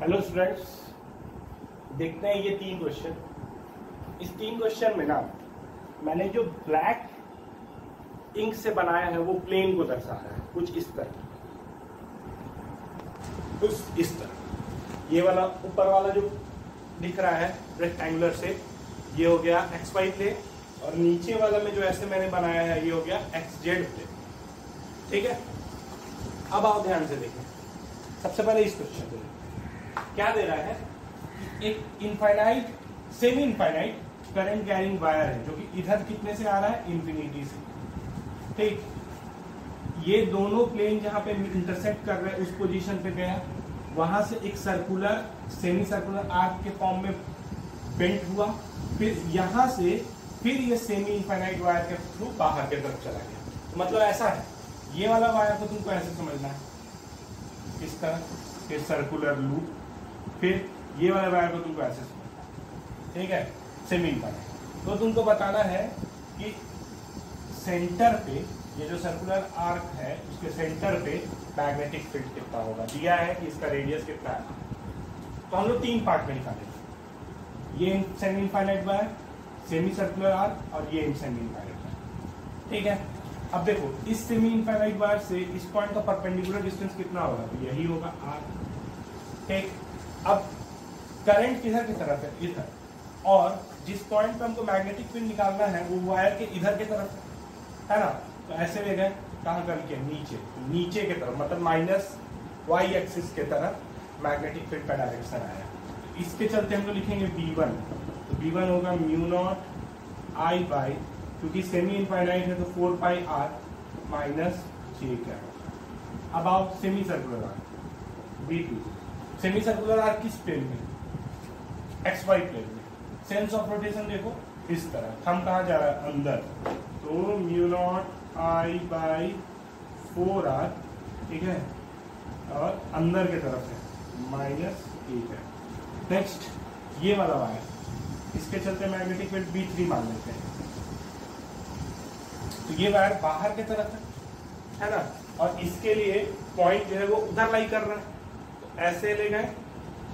Hello students, देखते हैं ये 3 क्वेश्चन। इस 3 क्वेश्चन में ना मैंने जो ब्लैक इंक से बनाया है वो प्लेन को दर्शा रहा है, कुछ इस तरह, कुछ इस तरह। ये वाला ऊपर वाला जो दिख रहा है रेक्टेंगुलर से, ये हो गया एक्स वाई प्लेन, और नीचे वाला में जो ऐसे मैंने बनाया है ये हो गया एक्स जेड प्लेन। ठीक है, अब आओ ध्यान से देखें। सबसे पहले इस क्वेश्चन को क्या दे रहा है, एक infinite semi infinite current carrying wire है जो कि इधर कितने से आ रहा है, इंफिनिटी से। ठीक, ये दोनों प्लेन जहां पे इंटरसेक्ट कर रहे हैं उस पोजीशन पे गया, वहां से एक सर्कुलर सेमी सर्कुलर आर्क के फॉर्म में बेंट हुआ, फिर यहां से फिर ये सेमी इनफाइनाइट वायर के थ्रू बाहर की तरफ चला गया। तो मतलब ऐसा है, ये वाला वायर को तुमको ऐसे समझना है, इस तरह, फिर सर्कुलर लूप, फिर ये वाला वायर को तुमको ऐसे समझना है। ठीक है, सेमी इनफाइनाइट। तो तुमको बताना है कि सेंटर पे ये जो सर्कुलर आर्क है उसके सेंटर पे मैग्नेटिक फील्ड कितना होगा, दिया है कि इसका रेडियस कितना है। तो हम लोग 3 पार्ट में निकालेंगे, ये semi infinite wire, semi circular arc और ये सेमी इनफाइनाइट वायर। ठीक है, अब देखो इस सेमी इनफाइनाइट वायर से इस पॉइंट का परपेंडिकुलर डिस्टेंस कितना होगा, तो यही होगा r। ठीक, अब करंट किधर की तरफ है, इधर, और जिस पॉइंट पे हमको मैग्नेटिक फील्ड निकालना है वो वायर के इधर की तरफ है ना। तो ऐसे ले गए, कहाँ करके, नीचे, नीचे की तरफ, मतलब माइनस वाई एक्सिस के तरफ मैग्नेटिक फील्ड का डायरेक्शन आया। तो इसके चलते हम लोग लिखेंगे V1, तो V1 होगा म्यू नॉट I बाई, क्योंकि सेमी इनफाइनाइट है तो 4 पाई r माइनस j क्या है। अब आओ semi circular arc V2, semi circular arc किस प्लेन में, एक्स वाई प्लेन में। सेंस ऑफ रोटेशन देखो इस तरह, हम कहाँ जा रहा है, अंदर, तो mu naught I by 4r, ठीक है, और अंदर की तरफ है माइनस 1 है। नेक्स्ट ये वाला वायर, इसके चलते मैग्नेटिक फील्ड B3 मान लेते हैं, तो ये वायर बाहर की तरफ है ना, और इसके लिए पॉइंट जो है वो उधर लाई कर रहा है, तो ऐसे ले गए,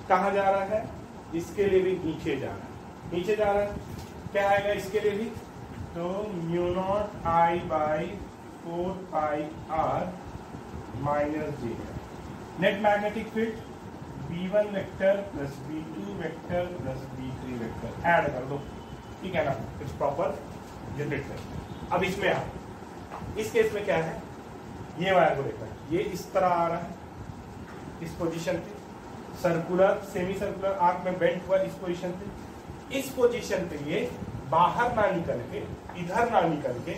कहाँ जा रहा है, इसके लिए भी नीचे जा रहा है, नीचे जा रहा है, क्या आएगा इसके लिए भी, तो mu naught I by 4 pi r minus j। Net magnetic field B1 vector plus B2 vector plus B3 vector add कर दो, ठीक है ना, इट्स प्रॉपर जनरेट कर। अब इसमें आ, इस केस में क्या है, ये वायर को देखना है, ये इस तरह आ रहा है, इस पोजीशन पे सर्कुलर सेमी सर्कुलर आर्क में बेंट हुआ, इस पोजीशन पे, इस पोजीशन पे ये बाहर ना निकल के, इधर ना निकल के,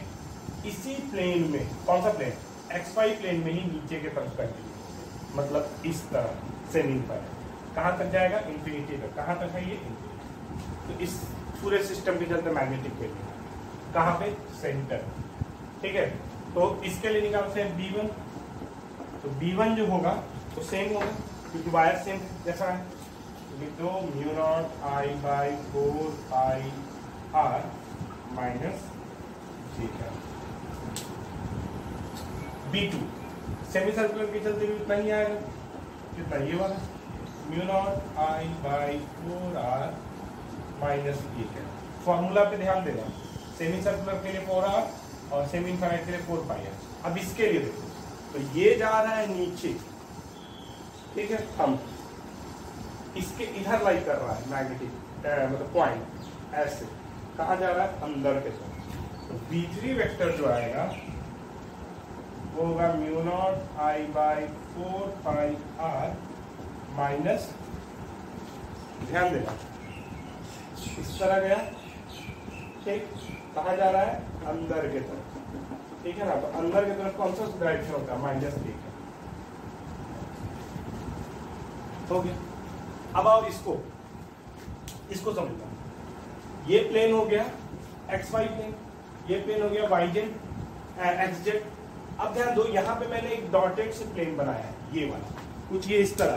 इसी प्लेन में, कौन सा प्लेन, एक्स वाई प्लेन में ही नीचे के तरफ कंटिन्यू, मतलब इस तरह सेमी इनफाइनाइट, कहाँ तक जाएगा, इंफिनिटी तक। कहाँ तक है ये, इंफिनिटी। तो इस पूरे सिस्टम के चलते मैग्नेटिक फील्ड कहाँ पे, सेंटर। ठीक है, तो इसके लिए निकालते हैं B1, तो B1 जो होगा तो सेम होगा क्योंकि वायर सेम जैसा है, तो mu naught I by 4 pi r minus j का। B2 सेमी सर्कुलर के चलते भी उतना ही आएगा, कितना, ये वाला mu naught I by 4r minus j का। फॉर्मूला पे ध्यान देना, सेमी सर्कुलर के लिए 4r और सेमी इनफाइनाइट के लिए 4 पाई r। अब इसके लिए देखो, तो ये जा रहा है नीचे, ठीक है, हम इसके इधर लाई कर रहा है मैग्नेटिक मतलब पॉइंट, ऐसे कहाँ जा रहा है, अंदर के साथ। तो B3 वेक्टर जो आएगा वो होगा mu naught I by 4 pi r minus, ध्यान देना, इस तरह गया, ठीक, कहाँ जा रहा है, अंदर के तरफ। ठीक है ना, तो अंदर की तरफ कौन सा डायरेक्शन होता है, माइनस j का। हो गया, अब आओ इसको समझना, ये प्लेन हो गया एक्स वाई प्लेन, ये प्लेन हो गया वाई जेड एक्स जेड। अब ध्यान दो, यहाँ पे मैंने एक डॉटेड से प्लेन बनाया है, ये वाला कुछ ये इस तरह,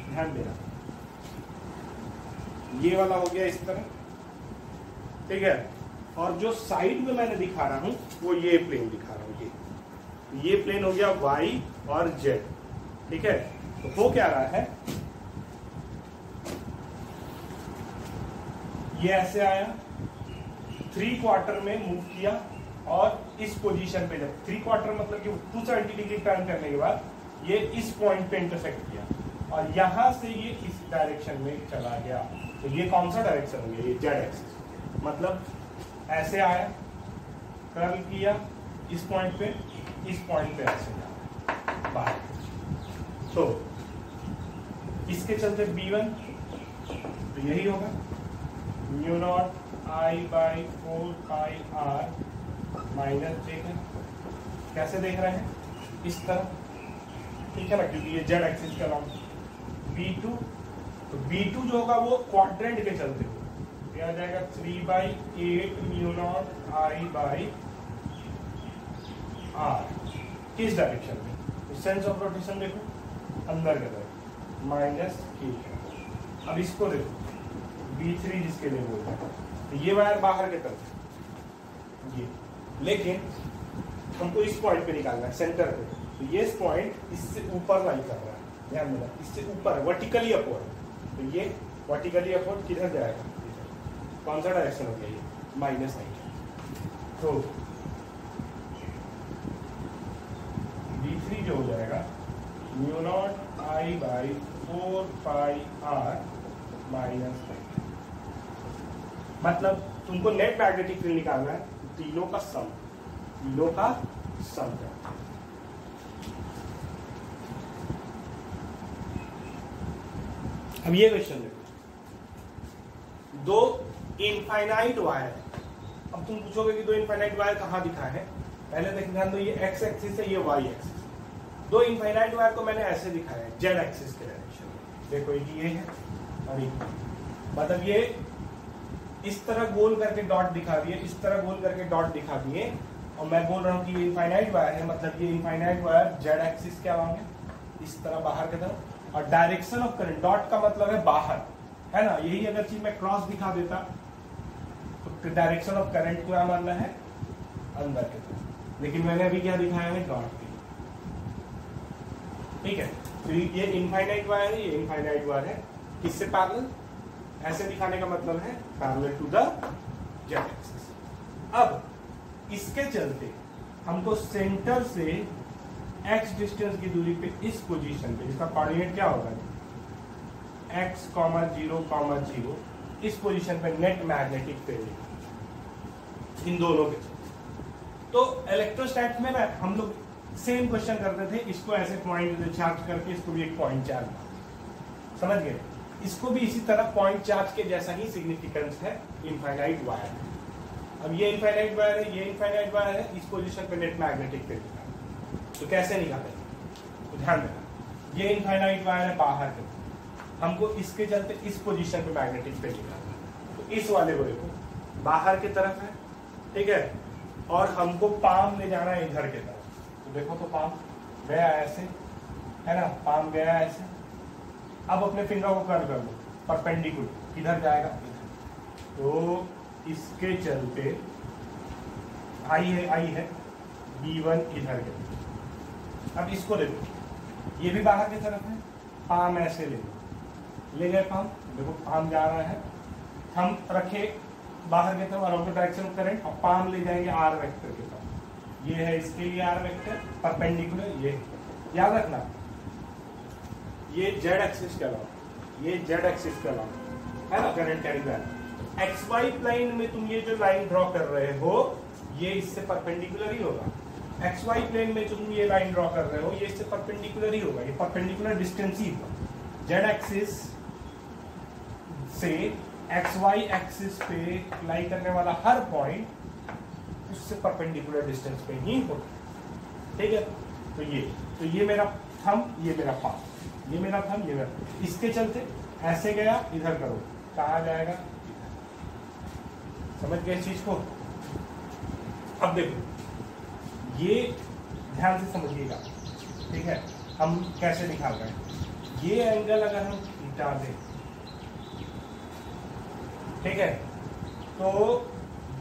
ध्यान देना, ये वाला हो गया इस तरह, ठीक है, और जो साइड में मैंने दिखा रहा हूं वो ये प्लेन दिखा रहा हूं, ये प्लेन हो गया वाई और जेड। ठीक है, तो हो क्या रहा है, ये ऐसे आया, 3/4 में मूव किया और इस पोजीशन पे जब 3/4 मतलब कि 270 डिग्री टर्न करने के बाद ये इस पॉइंट पे इंटरसेक्ट किया और यहां से ये इस डायरेक्शन में चला गया। तो ये कौन सा डायरेक्शन हो गया? ये जेड एक्सिस। मतलब ऐसे आया, कर्ल किया इस पॉइंट पे, इस पॉइंट पे ऐसे जाना बाहर। तो इसके चलते B1 तो यही होगा म्यू नॉट I/4πr माइनस, देख रहे कैसे देख रहे हैं? इस तरह, ठीक है ना, क्योंकि ये जेड एक्सिस का लॉन्ग। B2 तो B2 जो होगा वो क्वाड्रेंट के चलते होगा, ये आ जाएगा 3/8 म्यू नॉट I/r। किस डायरेक्शन में? तो सेंस ऑफ रोटेशन देखो, अंदर की तरफ माइनस, ठीक है। अब इसको देखो B3 जिसके लिए बोल रहे हैं, तो ये वायर बाहर की तरफ ये, लेकिन हमको इस पॉइंट पे निकालना है, सेंटर पे। तो ये पॉइंट इससे ऊपर लाई कर रहा है, ध्यान देना, इससे ऊपर वर्टिकली अपवर्ड। तो ये वर्टिकली अपवर्ड किधर जाएगा? कौन सा डायरेक्शन हो गया? ये माइनस नहीं। तो B3 जो हो जाएगा म्यू नॉट I/4πr माइनस। मतलब तुमको नेट मैग्नेटिक फील्ड निकालना है, तीनों का सम, तीनों का सम है। अब ये क्वेश्चन देखो, दो इनफाइनाइट वायर। अब तुम पूछोगे कि दो इनफाइनाइट वायर कहाँ दिखा है? पहले देख ध्यान दो, ये एक्स एक्सिस है, ये वाई एक्सिस। दो इनफाइनाइट वायर को मैंने ऐसे दिखाया है, जेड एक्सिस के डायरेक्शन में। देखो एक ये है और एक, मतलब ये इस तरह गोल करके डॉट दिखा दिए, इस तरह गोल करके डॉट दिखा दिए, और मैं बोल रहा हूँ कि ये इनफाइनाइट वायर है, मतलब ये इनफाइनाइट वायर जेड एक्सिस के अलॉन्ग है, इस तरह बाहर की तरफ। और डायरेक्शन ऑफ करंट, डॉट का मतलब है बाहर, है ना। यही अगर चीज मैं क्रॉस दिखा देता तो डायरेक्शन ऑफ करंट को क्या मानना है? अंदर की तरफ, लेकिन मैंने अभी क्या दिखाया है? डॉट की, ठीक है। तो ये इनफाइनाइट वायर है, ये इनफाइनाइट वायर है, किससे पैरेलल? ऐसे दिखाने का मतलब है parallel to the Z axis. अब इसके चलते हमको सेंटर से x डिस्टेंस की दूरी पे इस पोजीशन पे, इसका कोऑर्डिनेट क्या होगा? x, 0, 0, इस पोजीशन पे नेट मैग्नेटिक फील्ड इन दोनों के। तो इलेक्ट्रोस्टैट में ना हम लोग सेम क्वेश्चन करते थे, इसको ऐसे पॉइंट चार्ज करके, इसको भी एक पॉइंट चार्ज, समझ गए? इसको भी इसी तरह पॉइंट चार्ज के जैसा ही सिग्निफिकेंस है इनफाइनाइट वायर। अब ये इनफाइनाइट वायर है, ये इनफाइनाइट वायर है, इस पोजीशन पे नेट मैग्नेटिक फील्ड तो कैसे निकालेंगे? तो ध्यान देना, ये इनफाइनाइट वायर है बाहर के, हमको इसके चलते इस पोजीशन पे मैग्नेटिक फील्ड निकालना है। तो इस वाले को देखो, बाहर की तरफ है, ठीक है, और हमको पाम ले जाना है इधर की तरफ। तो देखो, तो पाम गया ऐसे, है ना, पाम गया ऐसे। अब अपने फिंगर को कर्ल कर लो परपेंडिकुलर, किधर जाएगा? तो इसके चलते आई है B1 इधर के। अब इसको देखो, ये भी बाहर की तरफ है, पाम ऐसे ले गए पाम, देखो पाम जा रहा है, हम रखे बाहर की तरफ around the direction of current, और पाम ले जाएंगे आर वेक्टर के तरफ। ये है इसके लिए आर वेक्टर परपेंडिकुलर, ये याद रखना, ये जेड एक्सिस के अलावा, ये जेड एक्सिस के अलावा, है ना, करंट कैरी कर। एक्स वाई प्लेन में तुम ये जो लाइन ड्रॉ कर रहे हो, ये इससे परपेंडिकुलर ही होगा। एक्स वाई प्लेन में तुम ये लाइन ड्रॉ कर रहे हो, ये इससे परपेंडिकुलर ही होगा, ये परपेंडिकुलर डिस्टेंस ही होगा। जेड एक्सिस से एक्स वाई एक्सिस पे लाई करने वाला हर पॉइंट उससे परपेंडिकुलर डिस्टेंस पे ही होगा, ठीक है। तो ये मेरा थंब, ये मेरा पाम, ये मेरा थंब, ये मेरा, इसके चलते ऐसे गया, इधर करो, कहाँ जाएगा? समझ गए इस चीज को? अब देखो, ये ध्यान से समझिएगा, ठीक है, हम कैसे निकाल रहे हैं। ये एंगल अगर हम थीटा दें, ठीक है, तो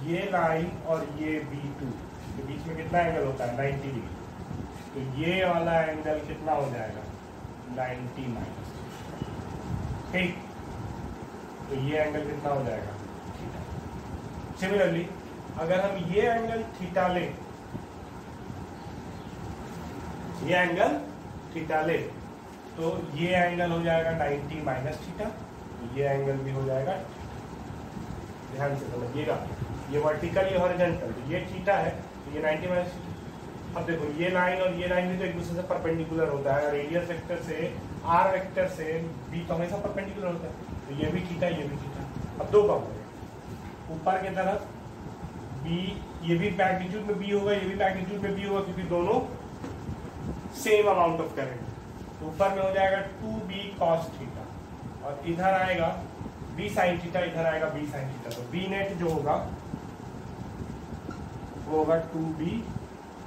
ये लाइन और ये B2 के बीच में कितना एंगल होता है? 90 डिग्री। तो ये वाला एंगल कितना हो जाएगा? 90 माइनस, ठीक। तो ये एंगल कितना हो जाएगा? थीटा। सिमिलरली अगर हम ये एंगल थीटा ले, ये एंगल थीटा ले, तो ये एंगल हो जाएगा 90 माइनस थीटा, ये एंगल भी हो जाएगा। ध्यान से समझिएगा, ये वर्टिकल ये हॉरिजॉन्टल, तो ये थीटा है तो ये 90 माइनस थीटा। अब देखो ये लाइन और ये लाइन भी तो एक दूसरे से परपेंडिकुलर होता है, रेडियस वेक्टर से आर वेक्टर से बी तो हमेशा परपेंडिकुलर होता है, तो ये भी थीटा ये भी थीटा। अब दो काम हो गए, ऊपर की तरफ बी, ये भी मैग्नीट्यूड में बी होगा, ये भी मैग्नीट्यूड में बी होगा, क्योंकि दोनों सेम अमाउंट ऑफ करंट। तो ऊपर में हो जाएगा 2b cos थीटा, और इधर आएगा b sin थीटा, इधर आएगा b sin थीटा। तो b नेट जो होगा वो होगा 2b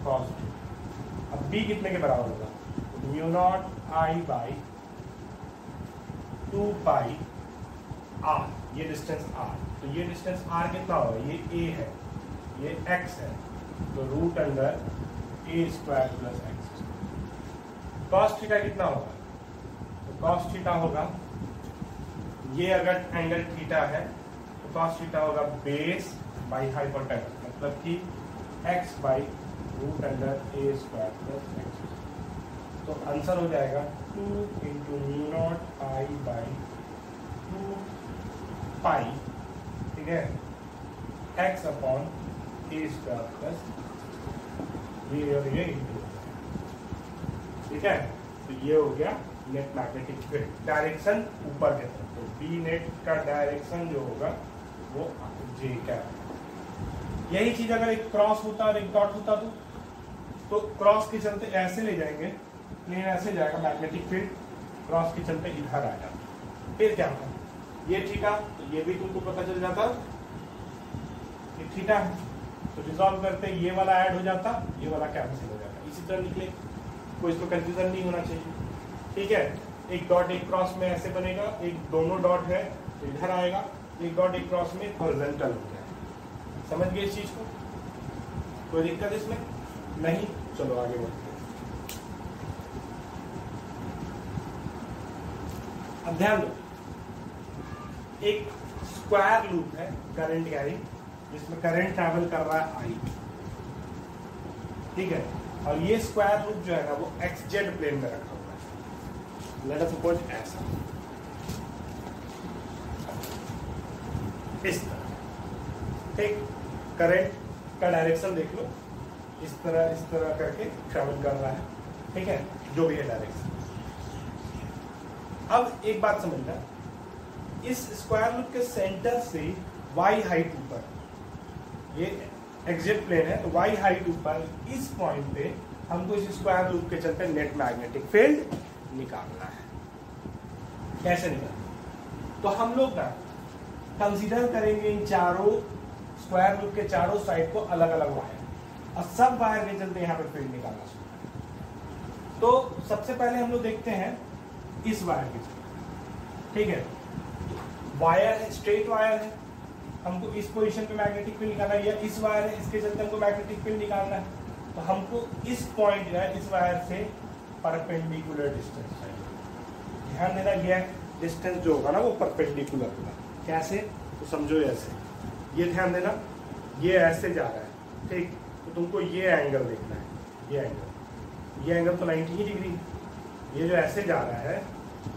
cos थीटा। अब b कितने के बराबर होगा? Mu naught I by 2 pi r, ये डिस्टेंस r, तो ये डिस्टेंस r कितना होगा? ये a है, ये x है, तो root under a square plus x। Cos theta कितना होगा? तो कॉस थीटा होगा, ये अगर एंगल थीटा है तो कॉस थीटा होगा बेस बाई हाइपोटेनस, मतलब कि x बाई root under a square plus x। तो आंसर हो जाएगा 2 into mu naught I by 2 pi, ठीक है, x upon a square plus ये और ये इंटू, ठीक है। तो ये हो गया नेट मैग्नेटिक फील्ड, डायरेक्शन ऊपर की तरफ। तो बी नेट का डायरेक्शन जो होगा वो जे कैप। यही चीज अगर एक क्रॉस होता और एक डॉट होता तो क्रॉस के चलते ऐसे ले जाएंगे, प्लेन ऐसे जाएगा मैग्नेटिक फील्ड, क्रॉस के चलते इधर आएगा, फिर क्या होगा? ये थीटा, तो ये भी तुमको पता चल जाता ये थीटा है, तो रिजॉल्व करते ये वाला ऐड हो जाता, ये वाला कैंसिल हो जाता, इसी तरह निकले, कोई इसको कंफ्यूजन नहीं होना चाहिए, ठीक है। एक डॉट एक क्रॉस में ऐसे बनेगा, एक दोनों डॉट है तो इधर आएगा, एक डॉट एक क्रॉस में हॉरिजॉन्टल हो जाएगा। समझ गए इस चीज को? कोई दिक्कत इसमें नहीं? चलो आगे बढ़ते हैं। अब ध्यान दो, एक स्क्वायर लूप है करंट कैरी, जिसमें करंट ट्रैवल कर रहा है I, ठीक है, और ये स्क्वायर लूप जो है ना वो XZ प्लेन में रखा हुआ है। लेट अस सपोज ऐसा, इस तरह, ठीक, करंट का डायरेक्शन देख लो, इस तरह करके ट्रैवल कर रहा है, ठीक है, जो भी है डायरेक्शन। अब एक बात समझना, इस स्क्वायर लूप के सेंटर से y हाइट ऊपर, ये एक्जेक्ट प्लेन है, तो y हाइट ऊपर इस पॉइंट पे हमको इस स्क्वायर लूप के चलते नेट मैग्नेटिक फील्ड निकालना है। कैसे निकालना? तो हम लोग ना कंसीडर करेंगे इन चारों स्क्वायर लूप के चारों साइड को अलग अलग वायर, और सब वायर के चलते यहाँ पे फील्ड निकालना शुरू। तो सबसे पहले हम लोग देखते हैं इस वायर के चलते, ठीक है, वायर है, स्ट्रेट वायर है, हमको इस पोजीशन पे मैग्नेटिक फील्ड निकालना है, या इस वायर है इसके चलते हमको मैग्नेटिक फील्ड निकालना है, तो हमको इस पॉइंट जो है इस वायर से परपेंडिकुलर डिस्टेंस चाहिए। ध्यान देना, ये डिस्टेंस जो होगा ना वो परपेंडिकुलर होगा। कैसे? तो समझो ऐसे, ये ध्यान देना, ये ऐसे जा रहा है, ठीक, तो तुमको ये एंगल देखना है, ये एंगल तो 90 डिग्री, ये जो ऐसे जा रहा है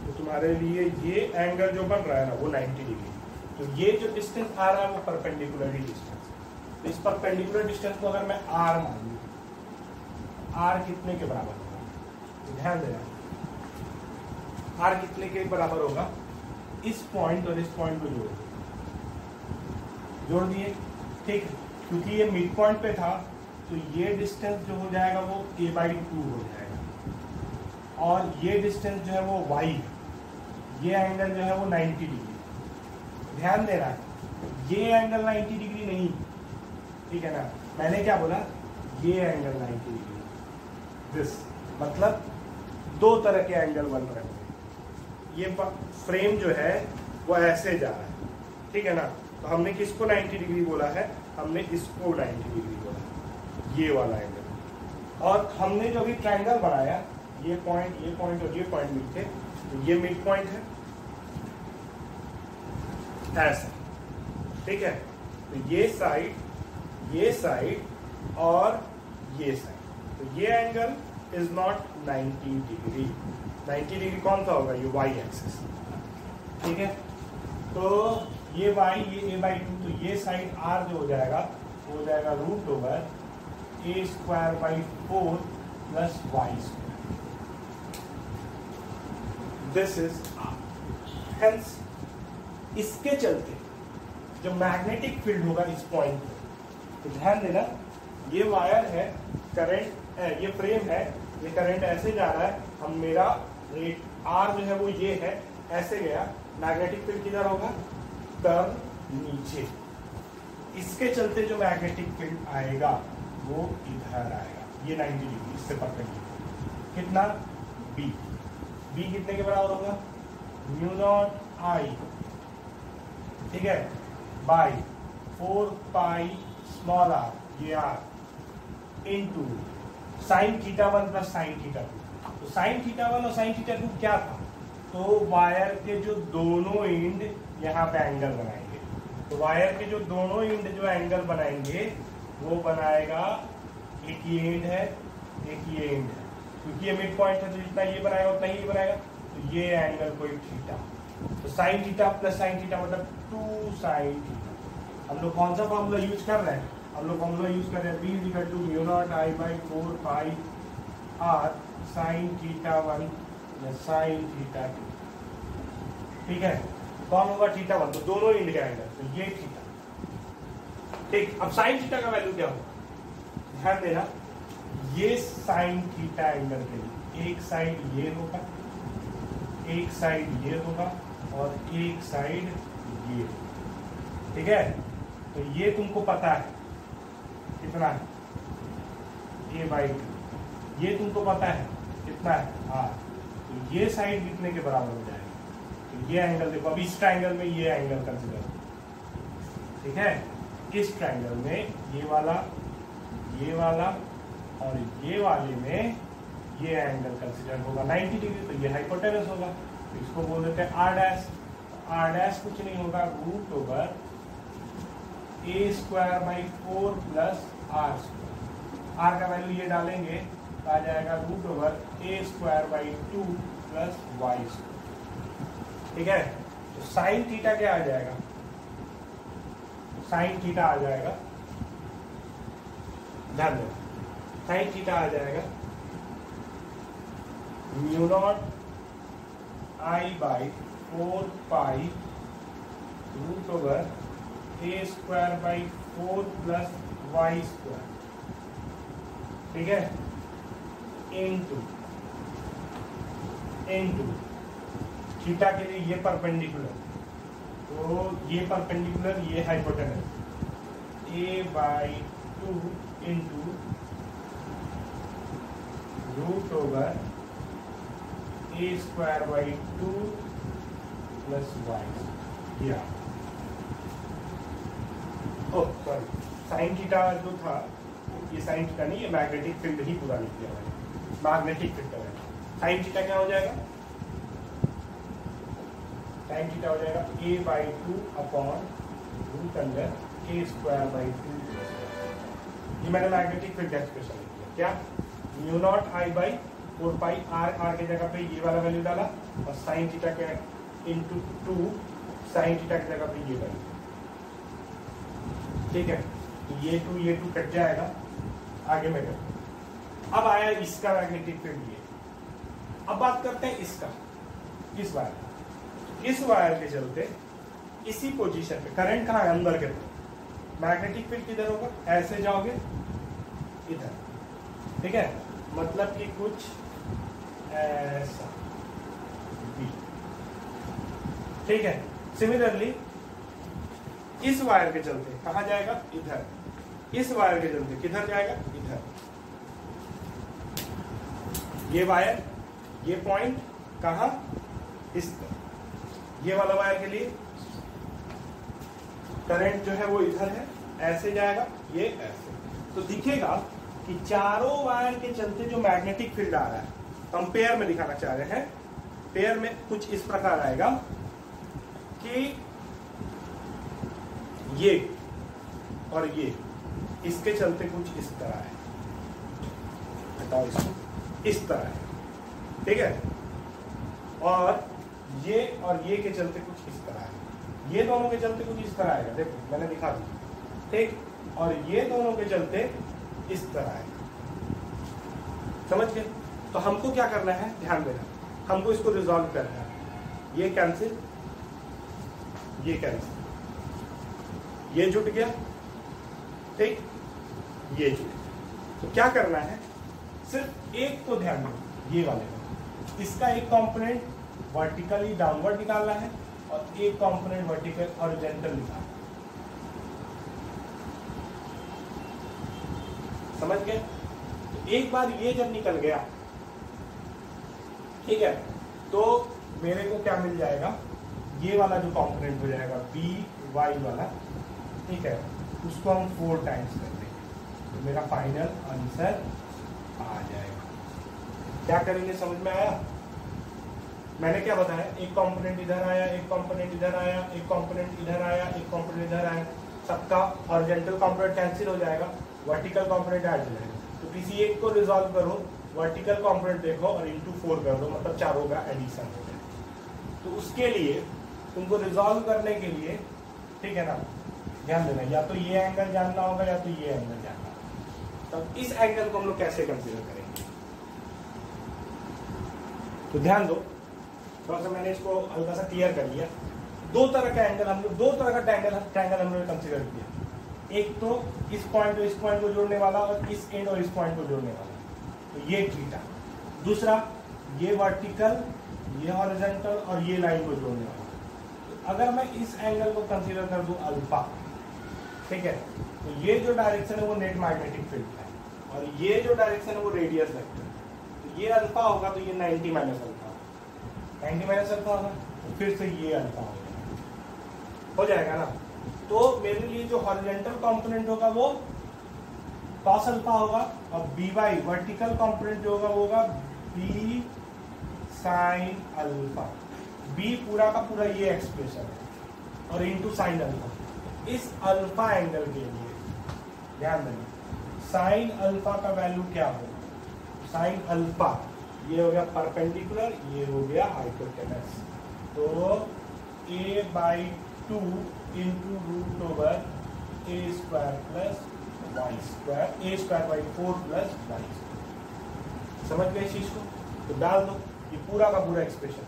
तो तुम्हारे लिए ये एंगल जो बन रहा है ना वो 90 डिग्री, तो ये जो डिस्टेंस आ रहा है वो परपेंडिकुलर ही डिस्टेंस है। तो इस परपेंडिकुलर डिस्टेंस को अगर मैं r मान लूँ, r कितने के बराबर होगा? तो ध्यान देना, r कितने के बराबर होगा? इस पॉइंट और इस पॉइंट को जोड़ दिए, ठीक, क्योंकि ये मिड पॉइंट पे था तो ये डिस्टेंस जो हो जाएगा वो a/2 हो जाएगा, और ये डिस्टेंस जो है वो y है, ये एंगल जो है वो 90 डिग्री। ध्यान देना, ये एंगल 90 डिग्री नहीं, ठीक है ना, मैंने क्या बोला, ये एंगल 90 डिग्री, दिस, मतलब दो तरह के एंगल बन रहे हैं। ये फ्रेम जो है वो ऐसे जा रहा है, ठीक है ना, तो हमने किसको 90 डिग्री बोला है? हमने इसको 90 डिग्री बोला, ये वाला एंगल। और हमने जो भी ट्रायंगल बनाया, ये पॉइंट और ये पॉइंट मिलके, तो ये मिड पॉइंट है ऐसा, ठीक है, तो ये साइड और ये साइड, तो ये angle is not 90 degree. 90 degree कौन सा होगा? ये वाई एक्सिस, ठीक है। तो ये वाई, ये a/2, तो ये साइड r जो हो जाएगा वो हो जाएगा √a²/4 plus y²। This is r। Hence इसके चलते जो मैग्नेटिक फील्ड होगा इस पॉइंट पे, तो ध्यान देना, ये वायर है, करंट है, ये फ्रेम है, ये करंट ऐसे जा रहा है, हम मेरा रेट r जो है वो ये है, ऐसे गया, मैग्नेटिक फील्ड किधर होगा? टर्न नीचे। इसके चलते जो मैग्नेटिक फील्ड आएगा वो इधर आएगा, ये 90 डिग्री इससे परपेंडिकुलर। कितना? b कितने के बराबर होगा? μ0I, ठीक है, बाई 4πr, ये r, into sin θ1 plus sin θ2। तो sin θ1 और sin θ2 क्या था? तो वायर के जो दोनों एंड यहाँ पे एंगल बनाएंगे, तो वायर के जो दोनों एंड जो एंगल बनाएंगे वो बनाएगा, एक ये एंड है, एक ये एंड है, क्योंकि ये मिड पॉइंट है, तो जितना ये बनाएगा उतना ही ये बनाएगा, तो ये एंगल कोई थीटा, तो sin θ प्लस sin θ मतलब 2 sin θ। हम लोग कौन सा फॉर्मूला यूज कर रहे हैं? हम लोग फॉर्मूला यूज कर रहे हैं b = μ0I/4πr sin θ1 sin θ2, ठीक है। कौन होगा? θ1, तो दोनों एंड का एंगल, तो ये थीटा, ठीक। अब sin θ का वैल्यू क्या होगा? ध्यान देना, ये sin θ एंगल के लिए एक साइड ये होगा, एक साइड ये होगा और एक साइड ये, ठीक है। तो ये तुमको पता है कितना है? a/2। ये तुमको पता है कितना है? r। तो ये साइड कितने के बराबर हो जाएगा? तो ये एंगल देखो, अब इस ट्रायंगल में ये एंगल कंसीडर, ठीक है, इस ट्रायंगल में ये वाला और ये वाले में ये एंगल कंसीडर होगा 90 डिग्री, तो ये हाइपोटेनस होगा, तो इसको बोल देते हैं r'। r' कुछ नहीं होगा, √a²/4 प्लस r²। r का वैल्यू ये डालेंगे तो आ जाएगा √a²/2 प्लस y², ठीक है। तो sin θ क्या आ जाएगा? sin θ आ जाएगा, ध्यान दो, sin θ आ जाएगा μ0I/4π √a²/4 प्लस y², ठीक है, इनटू थीटा के लिए ये परपेंडिकुलर, तो ये परपेंडिकुलर, ये hypotenuse, a/2 into √a²/2 plus y। Sorry, sin θ जो था, ये sin θ नहीं, ये मैग्नेटिक फील्ड ही पूरा लिख दिया मैंने, मैग्नेटिक फील्ड है। sin θ क्या हो जाएगा? sin θ हो जाएगा a/2 अपॉन √a²/2। ये मैंने मैग्नेटिक फील्ड एक्सप्रेशन लिख दिया, क्या? μ0I/4π, r की जगह पे ये वाला वैल्यू डाला और sin θ के इंटू 2 sin θ की जगह पे ये वैल्यू, ठीक है। तो ये 2 कट जाएगा, आगे में कर। अब आया इसका मैग्नेटिक फील्ड ये। अब बात करते हैं इसका, इस वायर के चलते इसी पोजीशन पे करंट कहाँ है? अंदर के तरफ। मैग्नेटिक फील्ड किधर होगा? ऐसे जाओगे इधर, ठीक है, मतलब कि कुछ ऐसा, ठीक है। सिमिलरली इस वायर के चलते कहाँ जाएगा? इधर। इस वायर के चलते किधर जाएगा? इधर। ये वायर, ये पॉइंट कहाँ? इस तरफ। ये वाला वायर के लिए करंट जो है वो इधर है, ऐसे जाएगा, ये ऐसे। तो दिखेगा कि चारों वायर के चलते जो मैग्नेटिक फील्ड आ रहा है, हम पेयर में दिखाना चाह रहे हैं। पेयर में कुछ इस प्रकार आएगा कि ये और ये इसके चलते कुछ इस तरह है, बताओ इसको इस तरह है, ठीक है। और ये के चलते कुछ इस तरह है, ये दोनों के चलते कुछ इस तरह आएगा, देखो मैंने दिखा दिया, ठीक। और ये दोनों के चलते इस तरह है, समझ गए। तो हमको क्या करना है, ध्यान देना, हमको इसको रिजॉल्व करना है। ये कैंसिल, ये कैंसिल, ये जुट गया, ठीक, ये जुट गया। तो क्या करना है, सिर्फ एक को ध्यान दो, ये वाले को, इसका एक कंपोनेंट वर्टिकली डाउनवर्ड निकालना है और एक कंपोनेंट वर्टिकल हॉरिजॉन्टल निकालना है, समझ गए। तो एक बार ये जब निकल गया, ठीक है, तो मेरे को क्या मिल जाएगा, ये वाला जो कंपोनेंट हो जाएगा बी वाई वाला, ठीक है, उसको हम 4 टाइम्स कर देंगे, तो मेरा फाइनल आंसर आ जाएगा। क्या करेंगे, समझ में आया। मैंने क्या बताया, एक कंपोनेंट इधर आया, एक कंपोनेंट इधर आया, एक कंपोनेंट इधर आया, एक कंपोनेंट इधर आया, सबका हॉरिजॉन्टल कंपोनेंट कैंसिल हो जाएगा, वर्टिकल कंपोनेंट ऐड हो जाएगा। तो किसी एक को रिजॉल्व करो, वर्टिकल कंपोनेंट देखो और इंटू 4 कर दो, मतलब चारों का एडिशन हो जाए। तो उसके लिए तुमको रिजॉल्व करने के लिए, ठीक है ना, ध्यान देना, या तो ये एंगल जानना होगा या तो ये एंगल जानना होगा। तब इस एंगल को हम लोग कैसे कंसीडर करेंगे, तो ध्यान दो, थोड़ा सा मैंने इसको हल्का सा क्लियर कर लिया। दो तरह का एंगल हम लोग, दो तरह का ट्रायंगल हम लोग कंसीडर किया। एक तो इस पॉइंट को जोड़ने वाला और इस एंड और इस पॉइंट को जोड़ने वाला, तो ये थीटा। दूसरा ये वर्टिकल, ये हॉरिजॉन्टल और ये लाइन को जोड़ने वाला। तो अगर मैं इस एंगल को कंसीडर कर दूं अल्फा, ठीक है, तो ये जो डायरेक्शन है वो नेट मैग्नेटिक फील्ड है और ये जो डायरेक्शन है वो रेडियस वेक्टर है। तो ये अल्फा होगा तो ये 90 माइनस अल्फा, 90 माइनस अल्फा होगा, तो फिर से ये अल्फा हो जाएगा ना। तो मेरे लिए जो हॉरिजॉन्टल कंपोनेंट होगा वो cos अल्फा होगा और बी वाई वर्टिकल कंपोनेंट जो होगा वो होगा बी साइन अल्फा। बी पूरा का पूरा ये एक्सप्रेशन है और इंटू साइन अल्फा। इस अल्फा एंगल के लिए ध्यान देना, साइन अल्फा का वैल्यू क्या होगा, साइन अल्फा ये हो गया परपेंडिकुलर, ये हो गया हाइपोटेनस। तो a/2 into root over a square plus Y square, a²/4 plus Y square. समझ गए इस चीज को, तो डाल दो ये पूरा का पूरा एक्सप्रेशन,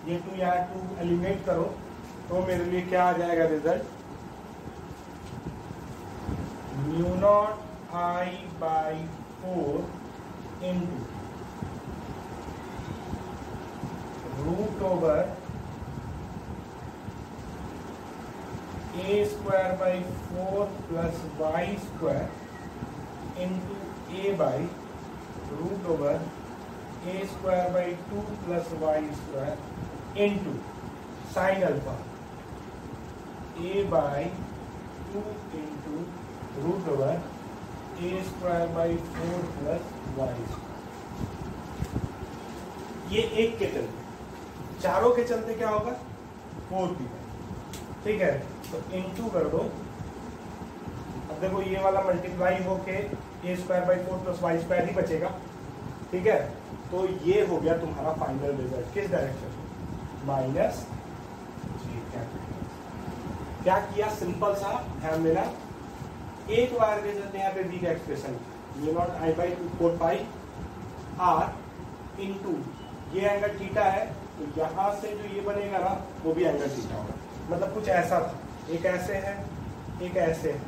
ये 2 यहाँ 2 एलिमिनेट करो तो मेरे लिए क्या आ जाएगा result, μ0I/4 into root over a²/4 plus Y square into a/रूट over a²/2 plus Y square into sine alpha a/2 into root over a²/4 plus Y square. ये एक के चलते, चारों के चलते क्या होगा 4 थीटा, ठीक है। तो इंटू कर दो, अब देखो ये वाला मल्टीप्लाई होके a²/4 प्लस वाई स्क्वायर ही बचेगा, ठीक है। तो ये हो गया तुम्हारा फाइनल रिजल्ट, किस डायरेक्शन, माइनस जी कैपिटल। क्या किया, सिंपल सा, ध्यान देना, एक वायर के चलते यहाँ पे v का एक्सप्रेशन μ0I/2 4 पाई r इंटू ये एंगल थीटा है, तो यहाँ से जो ये बनेगा ना वो भी एंगल थीटा होगा। मतलब कुछ ऐसा था, एक ऐसे है, एक ऐसे है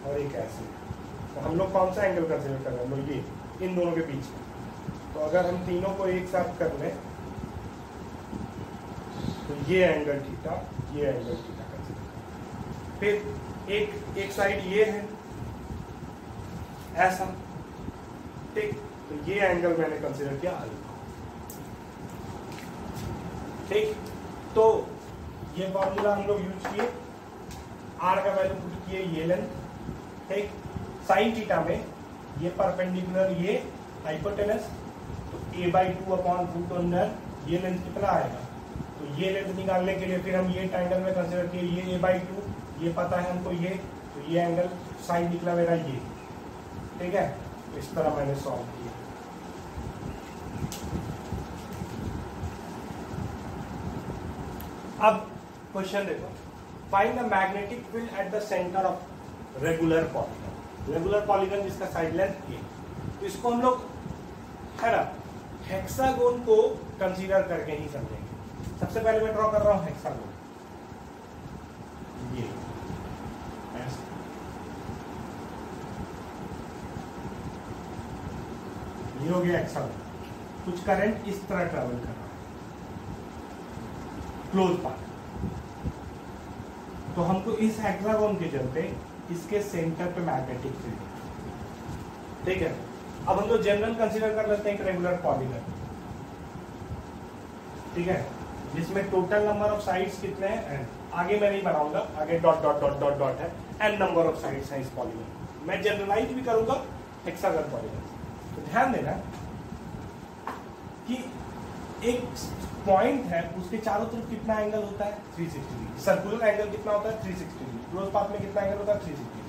और एक ऐसे है। तो हम लोग कौन सा एंगल कंसीडर कर रहे हैं, हम लोग ये इन दोनों के बीच में। तो अगर हम तीनों को एक साथ कर लें तो ये एंगल थीटा, ये एंगल थीटा कंसीडर। फिर एक साइड ये है ऐसा, ठीक, तो ये एंगल मैंने कंसीडर किया अल्फा, ठीक। तो ये फॉर्मूला हम लोग यूज किए, आर का वैल्यू पुट किए, ये लेंथ, ठीक। साइन थीटा में ये परपेंडिकुलर, ये हाइपोटेनस, तो a/2 अपॉन रूट अंडर ये लेंथ कितना आएगा, तो ये लेंथ निकालने के लिए फिर हम ये ट्रायंगल में कंसीडर किए, ये a/2, ये पता है हमको ये, तो ये एंगल साइड निकला मेरा ये, ठीक है। इस तरह मैंने सॉल्व किया। अब क्वेश्चन देखो, find the magnetic field at the centre of regular polygon. Regular polygon जिसका साइड लेंथ ए, तो इसको हम लोग है ना हेक्सागोन को कंसीडर करके ही समझेंगे। सबसे पहले मैं ड्रॉ कर रहा हूं हेक्सागोन, ये ऐसे, ये हो गया हेक्सागोन। कुछ करंट इस तरह ट्रेवल कर रहा है क्लोज पाथ, तो हमको इस हेक्सागोन के चलते इसके सेंटर पे मैग्नेटिक फील्ड, ठीक है। अब हम लोग जनरल कंसीडर कर लेते हैं एक रेगुलर पॉलीगन, ठीक है, जिसमें टोटल नंबर ऑफ साइड्स कितने हैं n। आगे मैं नहीं बनाऊंगा, आगे dot dot dot dot dot है, n नंबर ऑफ साइड्स हैं इस पॉलीगन। मैं जनरलाइज भी करूंगा हेक्सागन पॉलीगन। तो ध्यान देना कि एक पॉइंट है, उसके चारों तरफ कितना एंगल होता है 360 डिग्री। सर्कुलर एंगल कितना होता है 360 डिग्री। क्लोज पाथ में कितना एंगल होता है 360 डिग्री,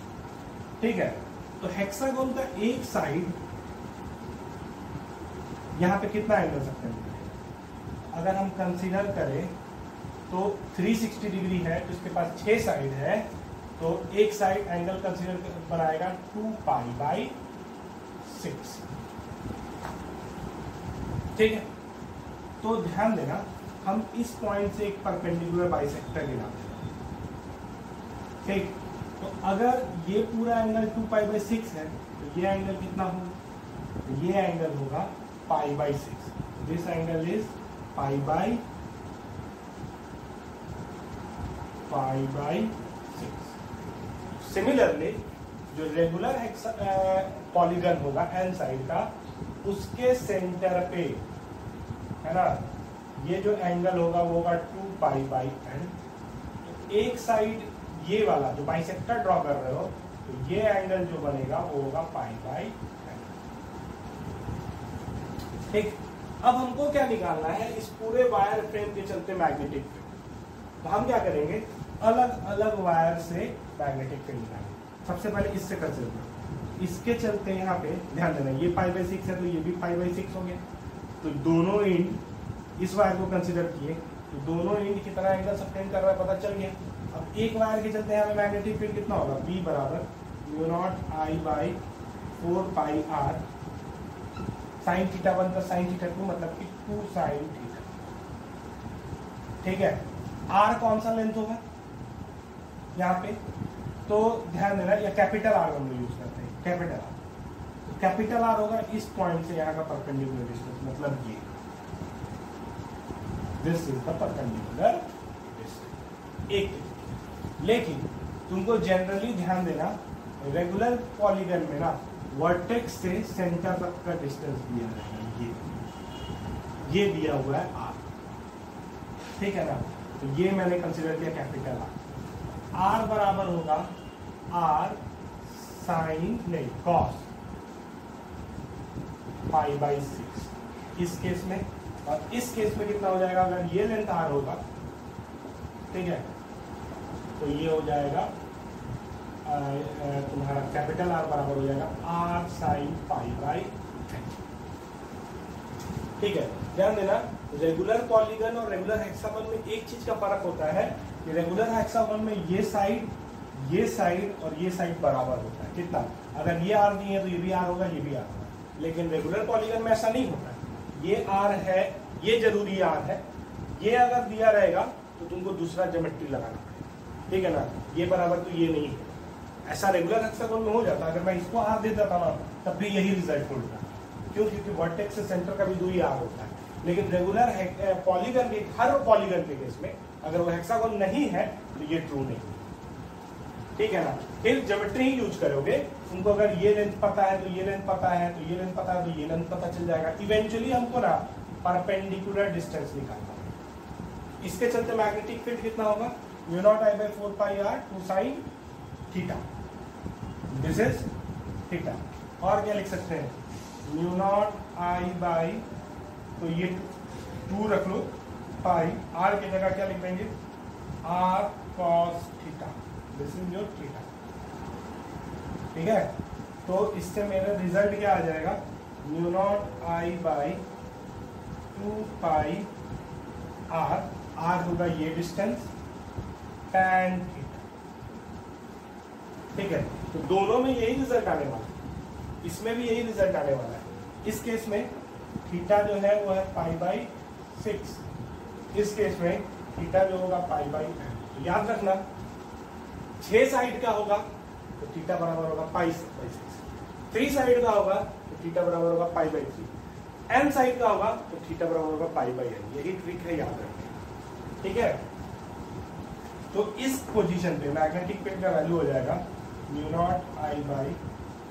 ठीक है। तो हेक्सागोन का एक साइड यहां पे कितना एंगल सकते हैं, अगर हम कंसीडर करें तो 360 डिग्री है, तो इसके पास 6 साइड है, तो एक साइड एंगल कंसीडर बनाएगा 2π/6, ठीक है। तो ध्यान देना, हम इस पॉइंट से एक परपेंडिकुलर बाइसेक्टर गिनाते हैं, ठीक। तो अगर ये पूरा एंगल 2π/6 है, तो ये एंगल कितना होगा, तो ये एंगल होगा π/6। This angle is π/6। सिमिलरली जो रेगुलर पॉलीगन होगा एन साइड का, उसके सेंटर पे है ना, ये जो एंगल होगा वो होगा 2π/n। तो एक साइड ये वाला जो बाइसेक्टर ड्रॉ कर रहे हो, तो ये एंगल जो बनेगा वो होगा π/n, ठीक। अब हमको क्या निकालना है, इस पूरे वायर फ्रेम के चलते मैग्नेटिक फील्ड। तो हम क्या करेंगे, अलग अलग वायर से मैग्नेटिक फील्ड निकालेंगे। सबसे पहले इससे कंसीडर करो, इसके चलते यहाँ पे ध्यान देना, ये π/6 है, तो ये भी π/6 हो गया। तो दोनों एंड इस वायर को कंसीडर किए, तो दोनों एंड कितना एंगल सबटेंड कर रहा है पता चल गया। अब एक वायर के चलते हमें मैग्नेटिक फील्ड कितना होगा, B = μ0I/4πr sin θ1 + sin θ2, मतलब कि 2 sin θ, ठीक है। R कौन सा लेंथ होगा यहाँ पे, तो ध्यान देना, या कैपिटल R हम लोग यूज करते हैं, कैपिटल R। तो कैपिटल R होगा इस पॉइंट से यहाँ का परपेंडिकुलर डिस्टेंस, मतलब ये, this is the perpendicular distance. एक लेकिन तुमको जनरली ध्यान देना, रेगुलर पॉलीगन में ना वर्टेक्स से सेंटर तक का डिस्टेंस दिया जाएगा, ये दिया हुआ है R, ठीक है ना। तो ये मैंने कंसीडर किया कैपिटल R बराबर होगा R sin नहीं cos π/6 इस केस में। और इस केस में कितना हो जाएगा, अगर ये लेंथ R होगा, ठीक है, तो ये हो जाएगा तुम्हारा कैपिटल R बराबर हो जाएगा R sin π/10, ठीक है। ध्यान देना, रेगुलर पॉलीगन और रेगुलर हेक्सागन में एक चीज का फर्क होता है कि रेगुलर हेक्सागन में ये साइड और ये साइड बराबर होता है। कितना, अगर ये R नहीं है तो ये भी R होगा, ये भी R होगा। लेकिन रेगुलर पॉलीगन में ऐसा नहीं होता, ये R है, ये जरूरी R है, ये अगर दिया रहेगा तो तुमको दूसरा ज्योमेट्री लगाना पड़ेगा, ठीक है ना। ये बराबर तो ये नहीं है, ऐसा रेगुलर हेक्सागन में हो जाता। अगर मैं इसको R दे देता ना, तब भी यही रिजल्ट होगा, क्यों, क्योंकि वर्टेक्स से सेंटर का भी दूरी R होता है। लेकिन रेगुलर पॉलीगन के, हर पॉलीगन के केस में अगर वो हेक्सागन नहीं है तो ये ट्रू नहीं, ठीक है ना। फिर ज्योमेट्री ही यूज करोगे, तुमको अगर ये लेंथ पता है तो ये लेंथ पता है, तो ये लेंथ पता है तो ये लेंथ पता चल जाएगा। इवेंचुअली हमको ना परपेंडिकुलर डिस्टेंस निकालना है। इसके चलते मैग्नेटिक फील्ड कितना होगा, μ0I/4πr 2 sin θ, this is theta. और क्या लिख सकते हैं, μ0I/, तो ये 2 रख लो, पाई, R की जगह क्या लिख देंगे, R cos θ, this is your theta. ठीक है, तो इससे मेरा रिजल्ट क्या आ जाएगा, mu naught I by 2 pi R, R होगा ये डिस्टेंस, tan थीटा। ठीक है, तो दोनों में यही रिजल्ट आने वाला है, इसमें भी यही रिजल्ट आने वाला है। इस केस में थीटा जो है वो है पाई बाई 6, इस केस में थीटा जो होगा पाई बाई 10। तो याद रखना 6 साइड का होगा तो थीटा बराबर होगा पाई 6, 3 साइड का होगा तो थीटा बराबर होगा पाई बाई 3, n साइड का होगा तो थीटा बराबर होगा पाई बाई n। यही ट्रिक है, याद रखना। ठीक है, तो इस पोजीशन पे मैग्नेटिक फील्ड का वैल्यू हो जाएगा mu naught I by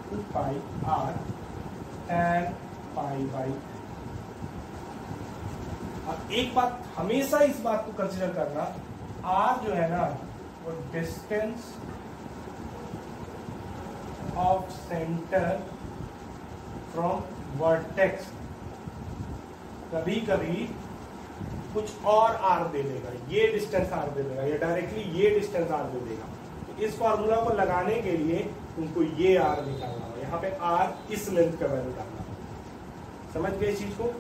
2 pi R tan pi by. अब एक बात हमेशा इस बात को कंसीडर करना, r जो है ना वो distance of centre from vertex, कभी कभी कुछ और r दे देगा, ये डिस्टेंस r दे देगा, या डायरेक्टली ये डिस्टेंस r दे देगा। तो इस फॉर्मूला को लगाने के लिए तुमको ये r निकालना होगा, यहाँ पे r इस लेंथ का वैल्यू डालना होगा। समझ गए इस चीज को?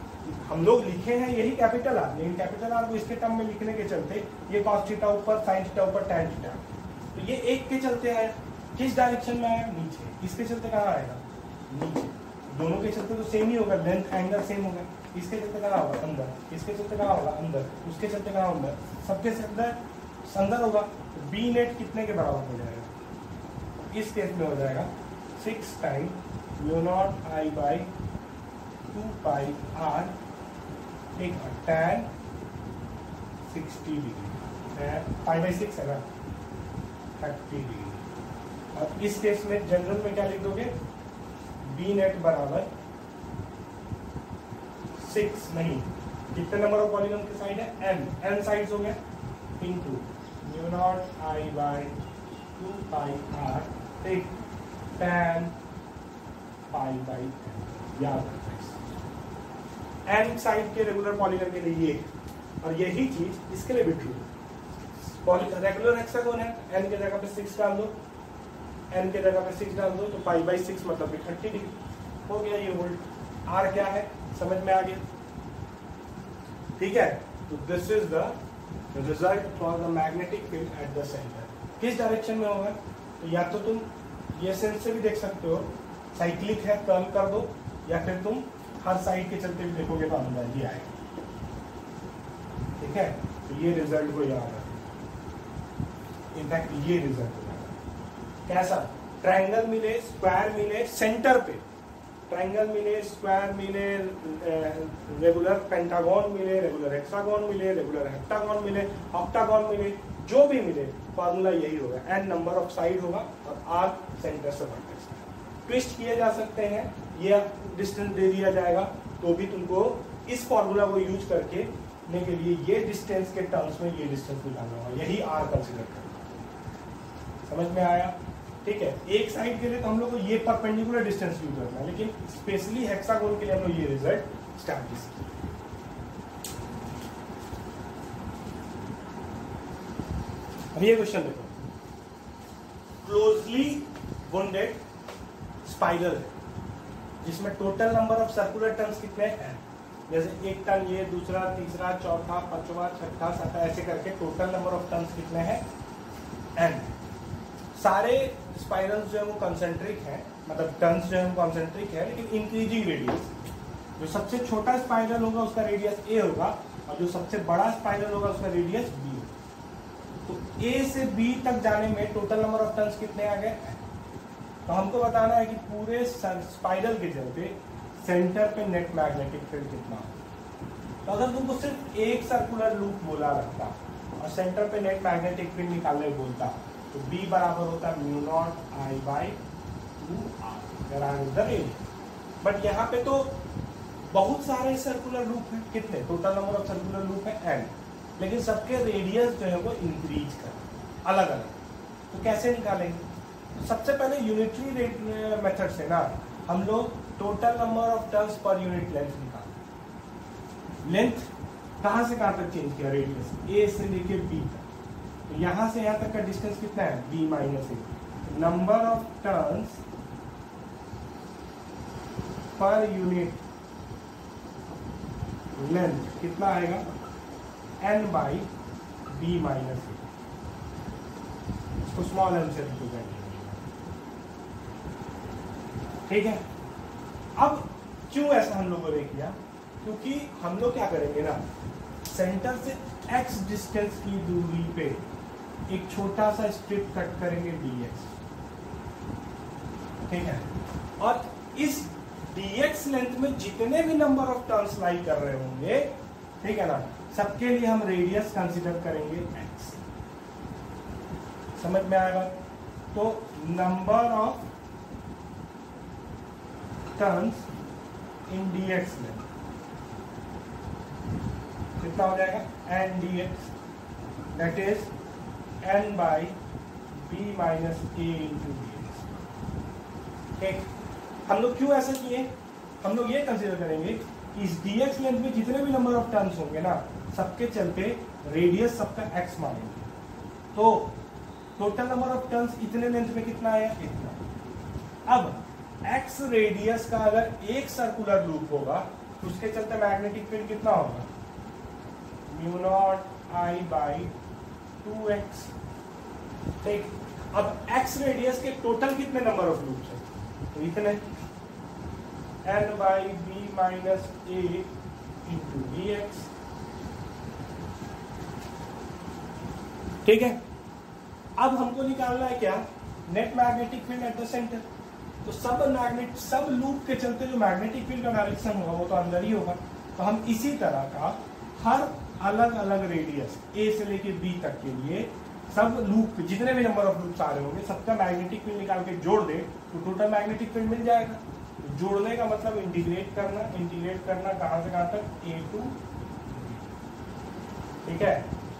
हम लोग लिखे हैं यही कैपिटल आर, लेकिन कैपिटल आर को इसके टर्म में लिखने के चलते ये कॉस थीटा ऊपर, साइन थीटा ऊपर, टैन थीटा, तो ये एक के चलते है किस डायरेक्शन में आएगा, नीचे। इसके चलते कहाँ आएगा, नीचे। दोनों के चलते तो सेम ही होगा, लेंथ एंगल सेम होगा। इसके चलते कहाँ होगा, अंदर। इसके चलते कहाँ होगा, अंदर। उसके चलते कहाँ, अंदर। सबके चलते अंदर होगा। तो बी नेट कितने के बराबर हो जाएगा, इस केस में हो जाएगा 6 time mu naught I by 2 pi R, ठीक है, tan 60 डिग्री, पाई बाई 6 है ना, 30 डिग्री। अब इस केस में जनरल में क्या लिख दोगे, बी नेट बराबर 6 नहीं, कितने नंबर ऑफ पॉलीगॉन की साइड है, n साइड्स हो गया, into mu naught I by 2 pi R, ठीक, tan पाई बाई 10। याद रखना n साइड के रेगुलर पॉलीगॉन के लिए ये, और यही चीज इसके लिए भी ट्रू। रेगुलर हेक्सागोन है, n के जगह पे 6 डाल दो, n के जगह पे 6 डाल दो, तो पाई बाई 6 मतलब 30 डिग्री हो गया। ये वोल्ट r क्या है समझ में आ गया? ठीक है, तो this is the result for the magnetic field at the centre. किस डायरेक्शन में होगा, तो या तो तुम ये सेंस से भी देख सकते हो, साइक्लिक है, टर्न कर दो, या फिर तुम हर साइड के चलते भी देखोगे तो अंदर ही आएगा। ठीक है, तो ये रिजल्ट को याद रखो। इनफैक्ट ये रिजल्ट हो जाएगा कैसा, ट्रायंगल मिले, स्क्वायर मिले, सेंटर पे ट्रायंगल मिले, स्क्वायर मिले, रेगुलर पेंटागन मिले, रेगुलर हेक्सागन मिले, रेगुलर हेप्टागन मिले, ऑक्टागन मिले, जो भी मिले फॉर्मूला यही होगा, n नंबर ऑफ साइड होगा और r सेंटर से वर्टेक्स। ट्विस्ट किए जा सकते हैं, ये डिस्टेंस दे दिया जाएगा, तो भी तुमको इस फॉर्मूला को यूज करके के लिए ये डिस्टेंस के टर्म्स में ये डिस्टेंस निकालना होगा, यही r कंसीडर करना। समझ में आया? ठीक है, एक साइड के लिए तो हम लोग को ये परपेंडिकुलर डिस्टेंस यूज करना है, लेकिन स्पेशली हेक्सागोन के लिए हम लोग ये रिजल्ट स्टैब्लिश किए। अब ये क्वेश्चन देखो, क्लोजली वुंडेड स्पाइरल जिसमें total number of circular turns कितने हैं, जैसे एक टर्न ये, दूसरा, तीसरा, चौथा, पांचवा, छठा, सातवां, ऐसे करके टोटल नंबर ऑफ टर्न्स कितने हैं, n। सारे स्पाइरल्स जो है वो कंसेंट्रिक है, मतलब टर्न्स जो है वो कंसेंट्रिक है, लेकिन इंक्रीजिंग रेडियस। जो सबसे छोटा स्पाइरल होगा उसका रेडियस a होगा, और जो सबसे बड़ा स्पाइरल होगा उसका रेडियस b होगा। तो a से b तक जाने में टोटल नंबर ऑफ टर्न्स कितने आ गए, तो हमको बताना है कि पूरे स्पाइरल के चलते सेंटर पे नेट मैग्नेटिक फील्ड कितना हो। तो अगर तुमको सिर्फ एक सर्कुलर लूप बोला रखता और सेंटर पे नेट मैग्नेटिक फील्ड निकालने बोलता, तो B बराबर होता mu naught I by 2R। But यहाँ पे तो बहुत सारे सर्कुलर लूप है, कितने, total number of circular loop है n, लेकिन सबके रेडियस जो है वो इंक्रीज कर अलग अलग। तो कैसे निकालेंगे? सबसे पहले यूनिटरी मेथड से ना हम लोग total number of turns per unit length निकाल। लेंथ कहां से कहां तक चेंज किया, रेडियस a से लेके b तक, तो यहाँ से यहाँ तक का डिस्टेंस कितना है, b minus A. Number of turns per unit length कितना आएगा, n बाई b माइनस ए। इसको स्मॉल n से रिप्रेजेंट करेंगे, ठीक है। अब क्यों ऐसा हम लोगों ने किया, क्योंकि हम लोग क्या करेंगे ना, सेंटर से x डिस्टेंस की दूरी पे एक छोटा सा स्ट्रिप कट करेंगे dx, ठीक है। और इस dx लेंथ में जितने भी नंबर ऑफ टर्न्स लाई कर रहे होंगे, ठीक है ना, सबके लिए हम रेडियस कंसीडर करेंगे x। समझ में आएगा? तो number of turns in dx length कितना हो जाएगा, n dx, that is n by b minus a into dx। ठीक, हम लोग क्यों ऐसा किए, हम लोग ये कंसीडर करेंगे कि इस dx लेंथ में जितने भी नंबर ऑफ टर्न्स होंगे ना, सबके चलते रेडियस सबका x मानेंगे। तो टोटल नंबर ऑफ टर्न्स इतने लेंथ में कितना आया, इतना। अब x रेडियस का अगर एक सर्कुलर लूप होगा तो उसके चलते मैग्नेटिक फील्ड कितना होगा, mu naught I by 2x। ठीक, अब x रेडियस के टोटल कितने नंबर ऑफ लूप्स हैं, तो इतने, n by b minus a into dx। ठीक है, अब हमको निकालना है क्या, net magnetic field at the centre. तो सब लूप के चलते जो मैग्नेटिक फील्ड का डायरेक्शन होगा वो तो अंदर ही होगा। तो हम इसी तरह का हर अलग अलग रेडियस a से लेके b तक के लिए सब लूप जितने भी नंबर ऑफ लूप्स आ रहे होंगे सबका मैग्नेटिक फील्ड निकाल के जोड़ दे तो टोटल मैग्नेटिक फील्ड मिल जाएगा। जोड़ने का मतलब इंटीग्रेट करना कहां से कहां तक, a टू b। ठीक है,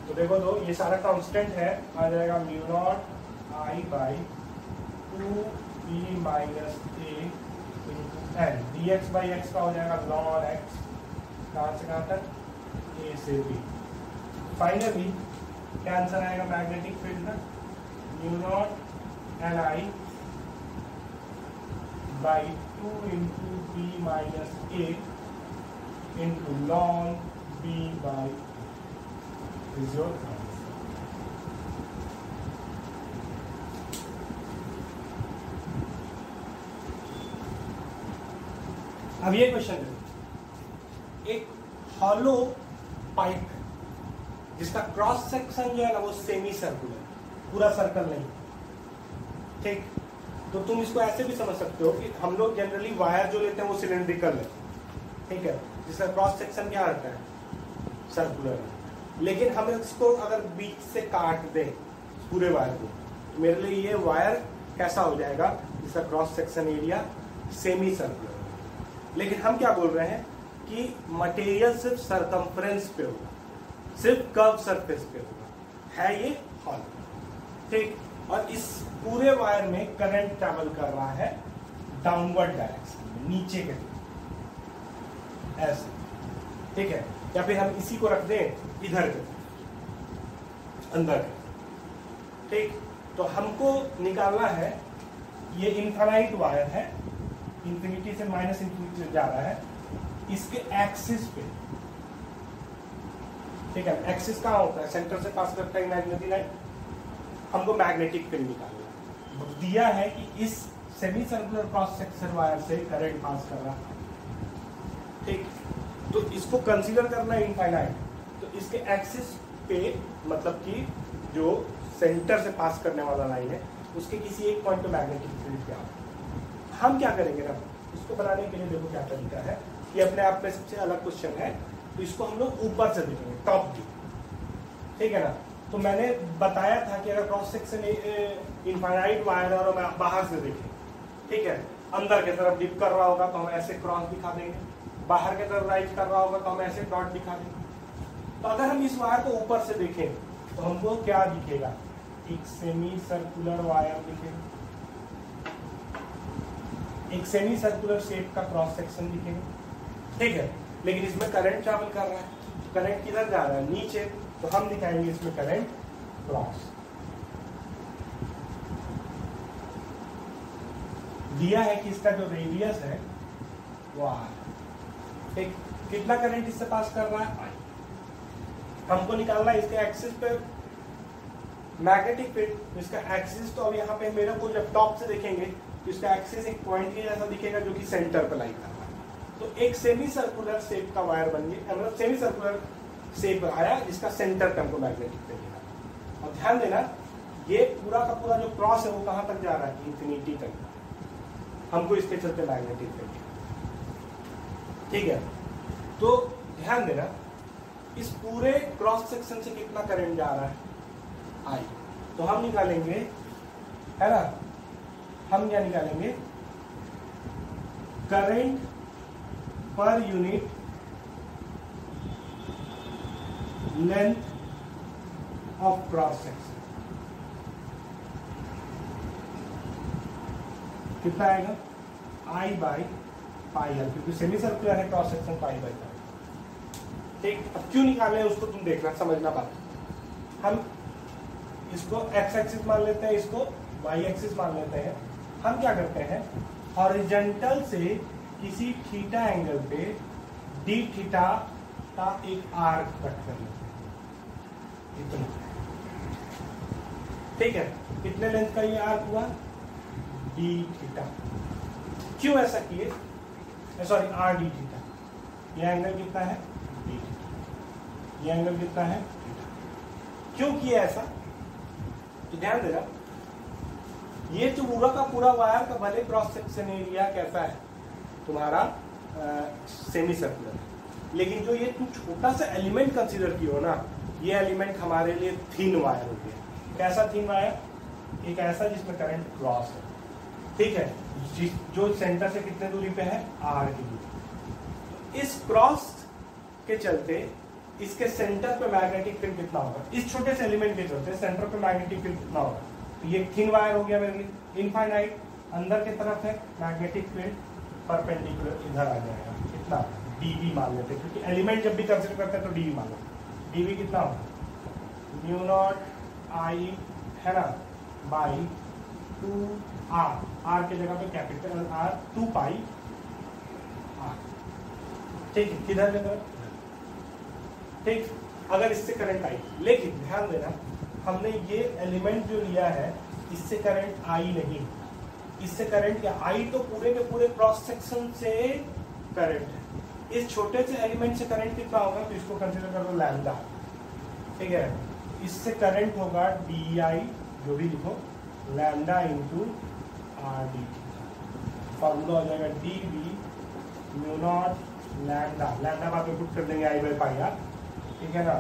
तो देखो दो ये सारा कांस्टेंट है, आ जाएगा mu naught I by 2b minus a into n, dx by x का हो जाएगा ln x, कहां से कहां तक, a से b। फाइनली क्या आंसर आएगा मैग्नेटिक फील्ड का, mu naught Ni by 2 into b minus a into ln b by is your answer। अब ये क्वेश्चन है, एक हॉलो पाइप जिसका क्रॉस सेक्शन जो है ना वो सेमी सर्कुलर, पूरा सर्कल नहीं। ठीक, तो तुम इसको ऐसे भी समझ सकते हो कि हम लोग जनरली वायर जो लेते हैं वो सिलेंड्रिकल है, ठीक है, जिसका क्रॉस सेक्शन क्या रहता है, सर्कुलर है। लेकिन हम इसको अगर बीच से काट दें पूरे वायर को तो मेरे लिए ये वायर कैसा हो जाएगा, जिसका cross section area semi circular है। लेकिन हम क्या बोल रहे हैं कि मटेरियल सिर्फ सरकमफ्रेंस पे होगा, सिर्फ कर्व सरफेस पे होगा, है ये हॉल। ठीक, और इस पूरे वायर में करंट ट्रैवल कर रहा है डाउनवर्ड डायरेक्शन में, नीचे के ऐसे। ठीक है, या फिर हम इसी को रख दें इधर के अंदर के। ठीक, तो हमको निकालना है, ये इनफाइनाइट वायर है, इंफिनिटी से माइनस इंफिनिटी से जा रहा है, इसके एक्सिस पे। ठीक है, एक्सिस कहाँ होता है, सेंटर से पास करता है इमेजिनरी लाइन। हमको मैग्नेटिक फील्ड निकालना है, दिया है कि इस semi circular cross section wire से करंट पास कर रहा है। ठीक, तो इसको कंसीडर करना है इनफाइनाइट, तो इसके एक्सिस पे मतलब कि जो सेंटर से पास करने वाला लाइन है उसके किसी एक पॉइंट पे मैग्नेटिक फील्ड क्या है। हम क्या करेंगे ना, इसको बनाने के लिए देखो क्या तरीका है, ये अपने आप में सबसे अलग क्वेश्चन है, तो इसको हम लोग ऊपर से देखेंगे, टॉप व्यू। ठीक है ना, तो मैंने बताया था कि अगर क्रॉस सेक्शन इनफाइनाइट वायर और मैं बाहर से देखें, ठीक है, अंदर की तरफ डिप कर रहा होगा तो हम ऐसे क्रॉस दिखा देंगे, बाहर की तरफ राइज कर रहा होगा तो हम ऐसे डॉट दिखा देंगे। तो अगर हम इस वायर को ऊपर से देखें तो हमको क्या दिखेगा, एक सेमी सर्कुलर वायर दिखेगा, एक सेमी सर्कुलर शेप का क्रॉस सेक्शन दिखेगा। ठीक है, लेकिन इसमें करंट ट्रैवल कर रहा है, करंट किधर जा रहा है, नीचे, तो हम दिखाएंगे इसमें करंट क्रॉस दिया है कि इसका जो रेडियस है वो आर। ठीक, कितना करंट इससे पास कर रहा है, आई। हमको निकालना है इसके एक्सिस पे मैग्नेटिक फील्ड। इसका एक्सिस तो अब यहाँ पे मेरे को जब टॉप से देखेंगे तो इसका एक्सिस एक पॉइंट के जैसा दिखेगा जो कि सेंटर पे लाई कर रहा है। तो एक सेमी सर्कुलर शेप का वायर बन गया, मतलब सेमी सर्कुलर शेप आया जिसका सेंटर पे हमको मैग्नेटिक फील्ड मिला। और ध्यान देना ये पूरा का पूरा जो क्रॉस है वो कहाँ तक जा रहा है, इंफिनिटी तक। हमको इसके चलते मैग्नेटिक फील्ड, ठीक है। तो ध्यान देना इस पूरे क्रॉस सेक्शन से कितना करंट जा रहा है, आई। तो हम निकालेंगे, है ना, हम क्या निकालेंगे, करंट पर unit length of cross section. कितना आएगा, आई बाई पाई आर, क्योंकि सेमी सर्कुलर है cross section, pi by pi. ठीक, अब क्यों निकाले हैं उसको तुम देखना, समझना बात। हम इसको एक्स एक्सिस मान लेते हैं, इसको वाई एक्सिस मान लेते हैं। हम क्या करते हैं, हॉरिजॉन्टल से किसी थीटा एंगल पे डी थीटा का एक आर्क कट कर लेते हैं, इतना। ठीक है, कितने लेंथ का ये आर्क हुआ, डी थीटा। क्यों ऐसा किए, सॉरी आर डी थीटा। ये एंगल कितना है, डी थीटा। ये एंगल कितना है, थीटा। क्यों किया ऐसा, तो ध्यान देना ये जो पूरा का पूरा वायर का भले क्रॉस सेक्शन एरिया कैसा है तुम्हारा, सेमी सर्कुलर, लेकिन जो ये तुम छोटा सा एलिमेंट कंसीडर किए हो ना, ये एलिमेंट हमारे लिए थिन वायर हो गया। कैसा थिन वायर, एक ऐसा जिसमें करंट क्रॉस है, ठीक है, जो सेंटर से कितने दूरी पे है, आर की दूरी। इस क्रॉस के चलते इसके सेंटर पे मैग्नेटिक फील्ड कितना होगा, इस छोटे से एलिमेंट के चलते सेंटर पे मैग्नेटिक फील्ड कितना होगा। तो ये थिन वायर हो गया मेरे लिए, इनफाइनाइट, अंदर की तरफ है मैग्नेटिक फील्ड परपेंडिकुलर इधर आ जाएगा, कितना, डीवी मान लेते हैं, क्योंकि एलिमेंट जब भी कंसीडर करते हैं तो डीवी मान लेते हैं। डीवी कितना होगा, म्यू नॉट आई, है ना, बाई 2 आर, आर के जगह पे कैपिटल आर, 2 पाई आर। ठीक है, किधर जगह, ठीक। अगर इससे करंट आई, लेकिन ध्यान देना हमने ये एलिमेंट जो लिया है इससे करंट आई नहीं, इससे करंट या आई तो पूरे के पूरे क्रॉस सेक्शन से करंट है। इस छोटे से एलिमेंट से करंट कितना होगा, तो इसको कंसीडर कर लो लैम्डा, ठीक है। इससे करंट होगा डी आई, जो भी लिखो, lambda into R D. Formula हो जाएगा D B mu naught lambda, lambda बाद में पुट कर देंगे आई बाई पाई आर, ठीक है ना।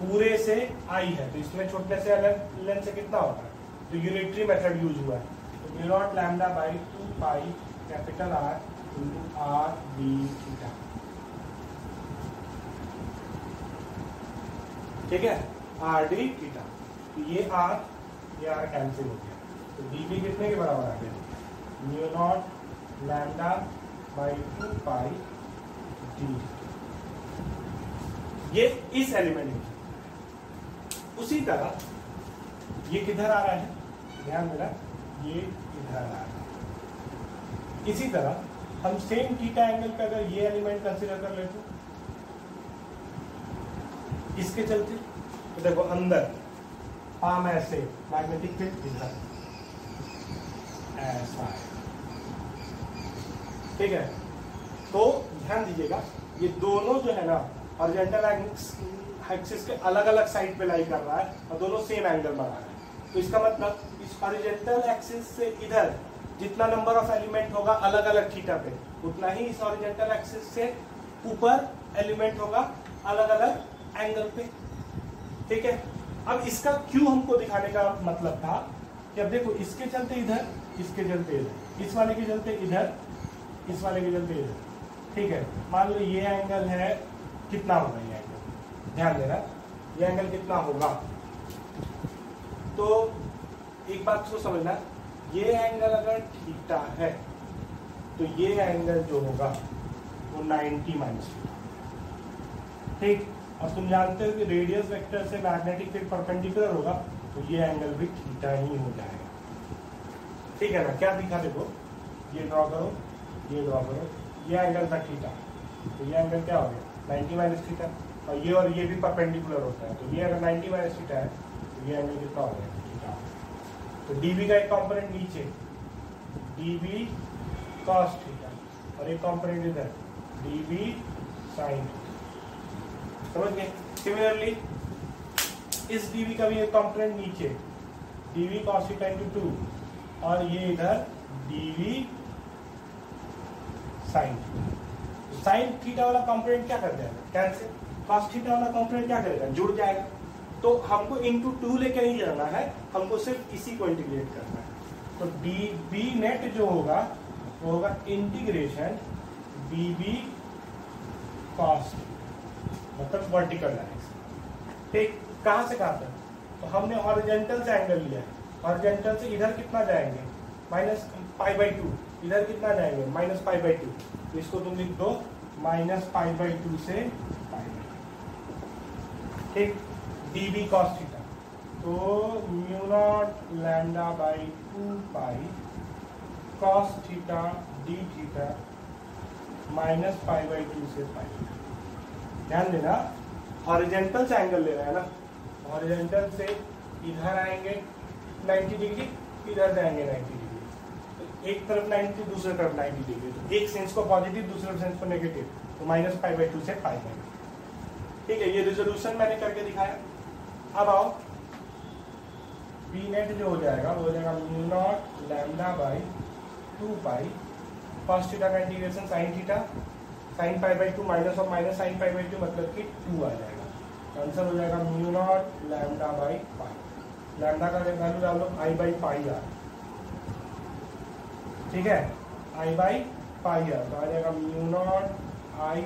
पूरे से आई है तो इसमें छोटे से अलग लेंथ से कितना होता है, तो यूनिटरी मेथड यूज हुआ है, तो mu naught lambda by 2 pi capital R into R D theta, ठीक है, आर डी थीटा। तो ये आर कैंसिल हो गया, तो डी बी कितने के बराबर आ गया, mu naught lambda by 2 pi D. ये इस एलिमेंट में। उसी तरह ये किधर आ रहा है, ध्यान देना, ये इधर आ रहा है। इसी तरह हम सेम थीटा एंगल पे अगर ये एलिमेंट कंसीडर कर लेते इसके चलते, तो देखो अंदर पाम ऐसे, मैग्नेटिक फील्ड इधर ऐसा है, ठीक है। तो ध्यान दीजिएगा ये दोनों जो है ना हॉरिजॉन्टल एक्सिस के अलग अलग साइड पे लाई कर रहा है और दोनों सेम एंगल बना रहे हैं। तो इसका मतलब इस हॉरिजॉन्टल एक्सिस से इधर जितना नंबर ऑफ एलिमेंट होगा अलग अलग थीटा पे, उतना ही इस हॉरिजॉन्टल एक्सिस से ऊपर एलिमेंट होगा अलग अलग एंगल पे, ठीक है। अब इसका क्यों हमको दिखाने का मतलब था कि अब देखो इसके चलते इधर, इसके चलते इधर, इस वाले के चलते इधर, इस वाले के चलते इधर, ठीक है। मान लो ये एंगल है, कितना होगा ये एंगल, ध्यान देना ये एंगल कितना होगा। तो एक बात को समझना, ये एंगल अगर थीटा है तो ये एंगल जो होगा वो 90 माइनस, ठीक। और तुम जानते हो कि रेडियस वेक्टर से मैग्नेटिक फील्ड परपेंडिकुलर होगा, तो ये एंगल भी थीटा ही हो जाएगा। ठीक है ना? क्या दिखा देखो, ये ड्रॉ करो, ये ड्रॉ करो, ये एंगल था थीटा, तो ये एंगल क्या हो गया 90 माइनस थीटा, और ये भी परपेंडिकुलर होता है, तो ये अगर 90 माइनस थीटा है तो ये एंगल कितना हो गया थीटा। तो डीबी का एक कंपोनेंट नीचे डीबी कॉस थीटा और एक कंपोनेंट इधर डीबी साइन, समझ गए? सिमिलरली इस डीबी का भी एक कंपोनेंट नीचे डीबी कॉस थीटा इंटू 2 और ये इधर डीबी साइन। साइन थीटा वाला कंपोनेंट क्या कर जाएगा कैंसिल, कॉस थीटा वाला कंपोनेंट क्या करेगा जुड़ जाएगा। तो हमको इंटू 2 लेके नहीं जाना है, हमको सिर्फ इसी को इंटीग्रेट करना है। तो डीबी नेट जो होगा वो होगा इंटीग्रेशन डीबी कॉस, मतलब वर्टिकल डायरेक्शन। ठीक, कहां से कहां तक? तो हमने हॉरिजॉन्टल से एंगल लिया है, हॉरिजॉन्टल से इधर कितना जाएंगे -π/2, इधर कितना जाएंगे -π/2, तो इसको तुम लिख दो -π/2 से π/2। ठीक, dB cos थीटा, तो μ0 λ/2π cos थीटा d थीटा -π/2 से π। ध्यान देना, हॉरिजॉन्टल से एंगल ले रहा है ना, हॉरिजॉन्टल से इधर आएंगे 90 डिग्री, इधर जाएंगे 90 डिग्री, तो एक तरफ 90 दूसरी तरफ 90 डिग्री, तो एक सेंस को पॉजिटिव दूसरे सेंस को नेगेटिव, तो -π/2 से π। ठीक है, ये रिजोल्यूशन मैंने करके दिखाया। अब आओ बी नेट जो हो जाएगा वो हो जाएगा μ0 λ/2π cos थीटा का integration sin theta sin π/2 minus और माइनस sin π/2 मतलब कि 2 आ जाएगा। आंसर हो जाएगा μ0 λ/π। लैम्डा का वैल्यू डाल लो I/π r, ठीक है, I/π r, तो आ जाएगा μ0 I/,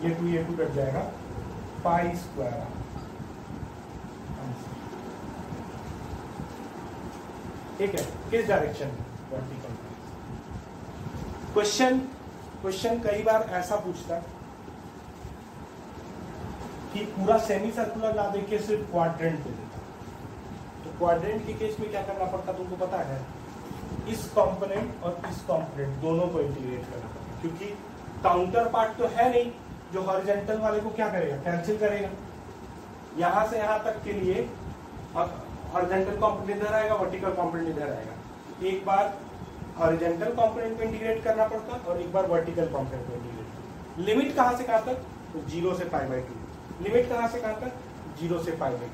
ये 2 कट जाएगा π² r। ठीक है, किस डायरेक्शन में? वर्टिकल। क्वेश्चन कई बार ऐसा पूछता कि पूरा सेमी सर्कुलर ना देके सिर्फ क्वाड्रेंट दे देता, तो क्वाड्रेंट के केस में क्या करना पड़ता तुमको पता है? इस कंपोनेंट और इस कंपोनेंट दोनों को इंटीग्रेट करना पड़ता, क्योंकि काउंटर पार्ट तो है नहीं जो हॉरिजॉन्टल वाले को क्या करेगा, कैंसिल करेगा। यहां से यहां तक के लिए हॉरिजॉन्टल कंपोनेंट इधर आएगा, वर्टिकल कंपोनेंट इधर आएगा। एक बार हॉरिजॉन्टल कंपोनेंट को इंटीग्रेट करना पड़ता और एक बार वर्टिकल कंपोनेंट को इंटीग्रेट। लिमिट कहां से कहां तक? तो 0 से π/2। लिमिट कहां से कहां तक? 0 से π/2।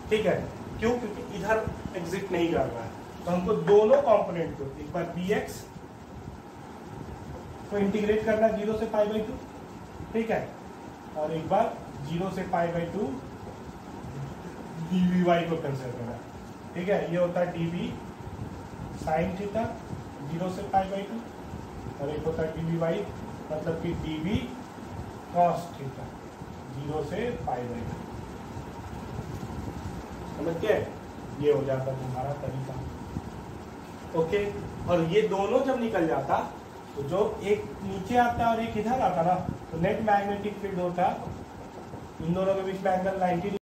ठीक है, क्यों? क्योंकि इधर एग्जिट नहीं कर रहा है, तो हमको दोनों कंपोनेंट को एक बार bx को इंटीग्रेट करना 0 से π/2, ठीक है, और एक बार 0 से π/2 dvy को कंसिडर करना। ठीक है, ये होता है dv sin थीटा 0 से π/2 और एक होता है dvy मतलब कि dv cos थीटा 0 से π/2। समझ गए? ये हो जाता तुम्हारा तरीका। ओके, और ये दोनों जब निकल जाता तो जो एक नीचे आता और एक इधर आता ना, तो नेट मैग्नेटिक फील्ड होता इन दोनों के बीच में एंगल 90 डिग्री।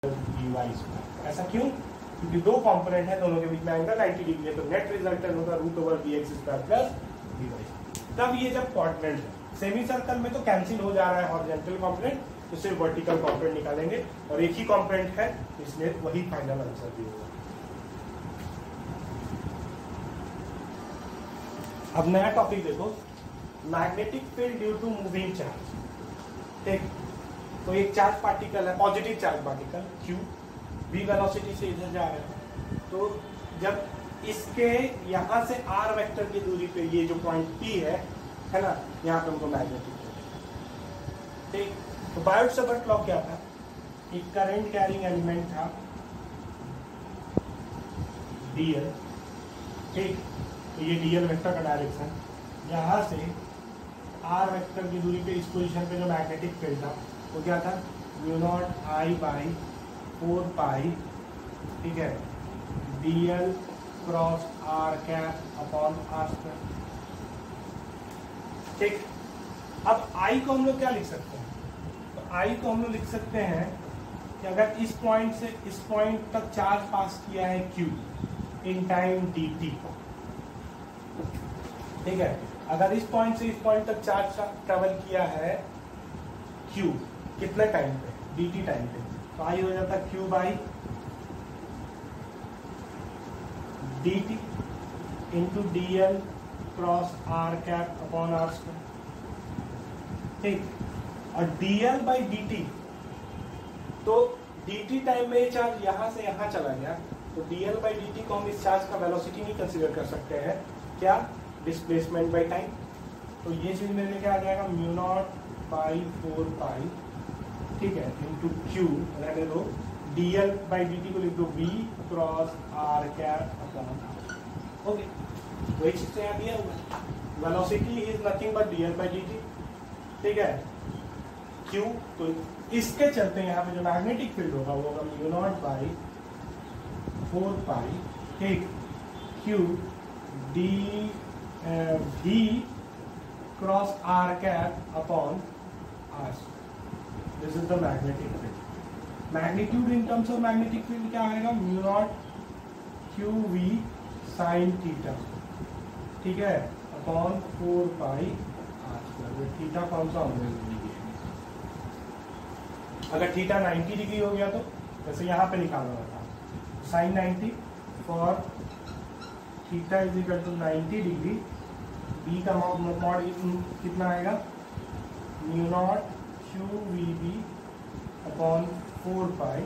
ऐसा क्यों? क्योंकि दो कंपोनेंट है, दोनों के बीच में एंगल 90 डिग्री है, तो नेट रिजल्टेंट होगा √/bx² प्लस dy। तब ये जब क्वाड्रेंट है, सेमी सर्कल में तो कैंसिल हो जा रहा है हॉरिजॉन्टल कंपोनेंट, तो सिर्फ वर्टिकल कंपोनेंट निकालेंगे और एक ही कंपोनेंट है, इसलिए वही फाइनल आंसर भी होगा। अब नया टॉपिक देखो, magnetic field due to moving charge. ठीक, तो एक चार्ज पार्टिकल है, positive charge particle Q, v velocity से इधर जा रहा है, तो जब इसके यहाँ से r वेक्टर की दूरी पे ये जो पॉइंट P है ना, यहाँ पे हमको मैग्नेटिक फील्ड। ठीक, तो बायोट सावर्ट लॉ क्या था? एक करंट कैरिंग एलिमेंट था dl, ठीक, तो ये dl वेक्टर का डायरेक्शन, यहाँ से r वेक्टर की दूरी पे इस पोजीशन पे जो मैग्नेटिक फील्ड था वो क्या था? μ0 I/4π, ठीक है, dl cross r cap upon r²। ठीक, अब आई को हम लोग क्या लिख सकते हैं, तो आई को हम लोग लिख सकते हैं कि अगर इस पॉइंट से इस पॉइंट तक चार्ज पास किया है q इन टाइम dt, ठीक है, अगर इस पॉइंट से इस पॉइंट तक चार्ज ट्रेवल किया है q कितने टाइम पे, dt टाइम पे, तो आई हो जाता है q by dt into dl cross r cap upon r square, ठीक, और dl बाई dt, तो dt टाइम में ये चार्ज यहाँ से यहाँ चला गया, तो dl बाई dt को हम इस चार्ज का वेलोसिटी नहीं कंसीडर कर सकते हैं, क्या, डिस्प्लेसमेंट बाई टाइम, तो ये चीज मेरे लिए क्या आ जाएगा, म्यू नॉट बाई 4 पाई, ठीक है, इंटू q रहने दो, dl बाई dt को लिख दो v cross r cap upon r, okay, वही चीज तो यहाँ दिया हुआ, velocity is nothing but dl by dt, ठीक है, q, तो इसके चलते यहाँ पे जो मैग्नेटिक फील्ड होगा वो होगा म्यू नॉट बाई 4 पाई, ठीक, q d v cross r cap upon r, this is the magnetic field. Magnitude in terms of magnetic field क्या आएगा, mu not q v sine theta, ठीक है, upon 4 पाई r square, theta कौन सा होगा, अगर theta 90 degree हो गया तो जैसे यहाँ पे निकालना था sine 90 for theta is equal to 90 degree, B का मॉड कितना आएगा, mu naught Q V B upon 4 pi,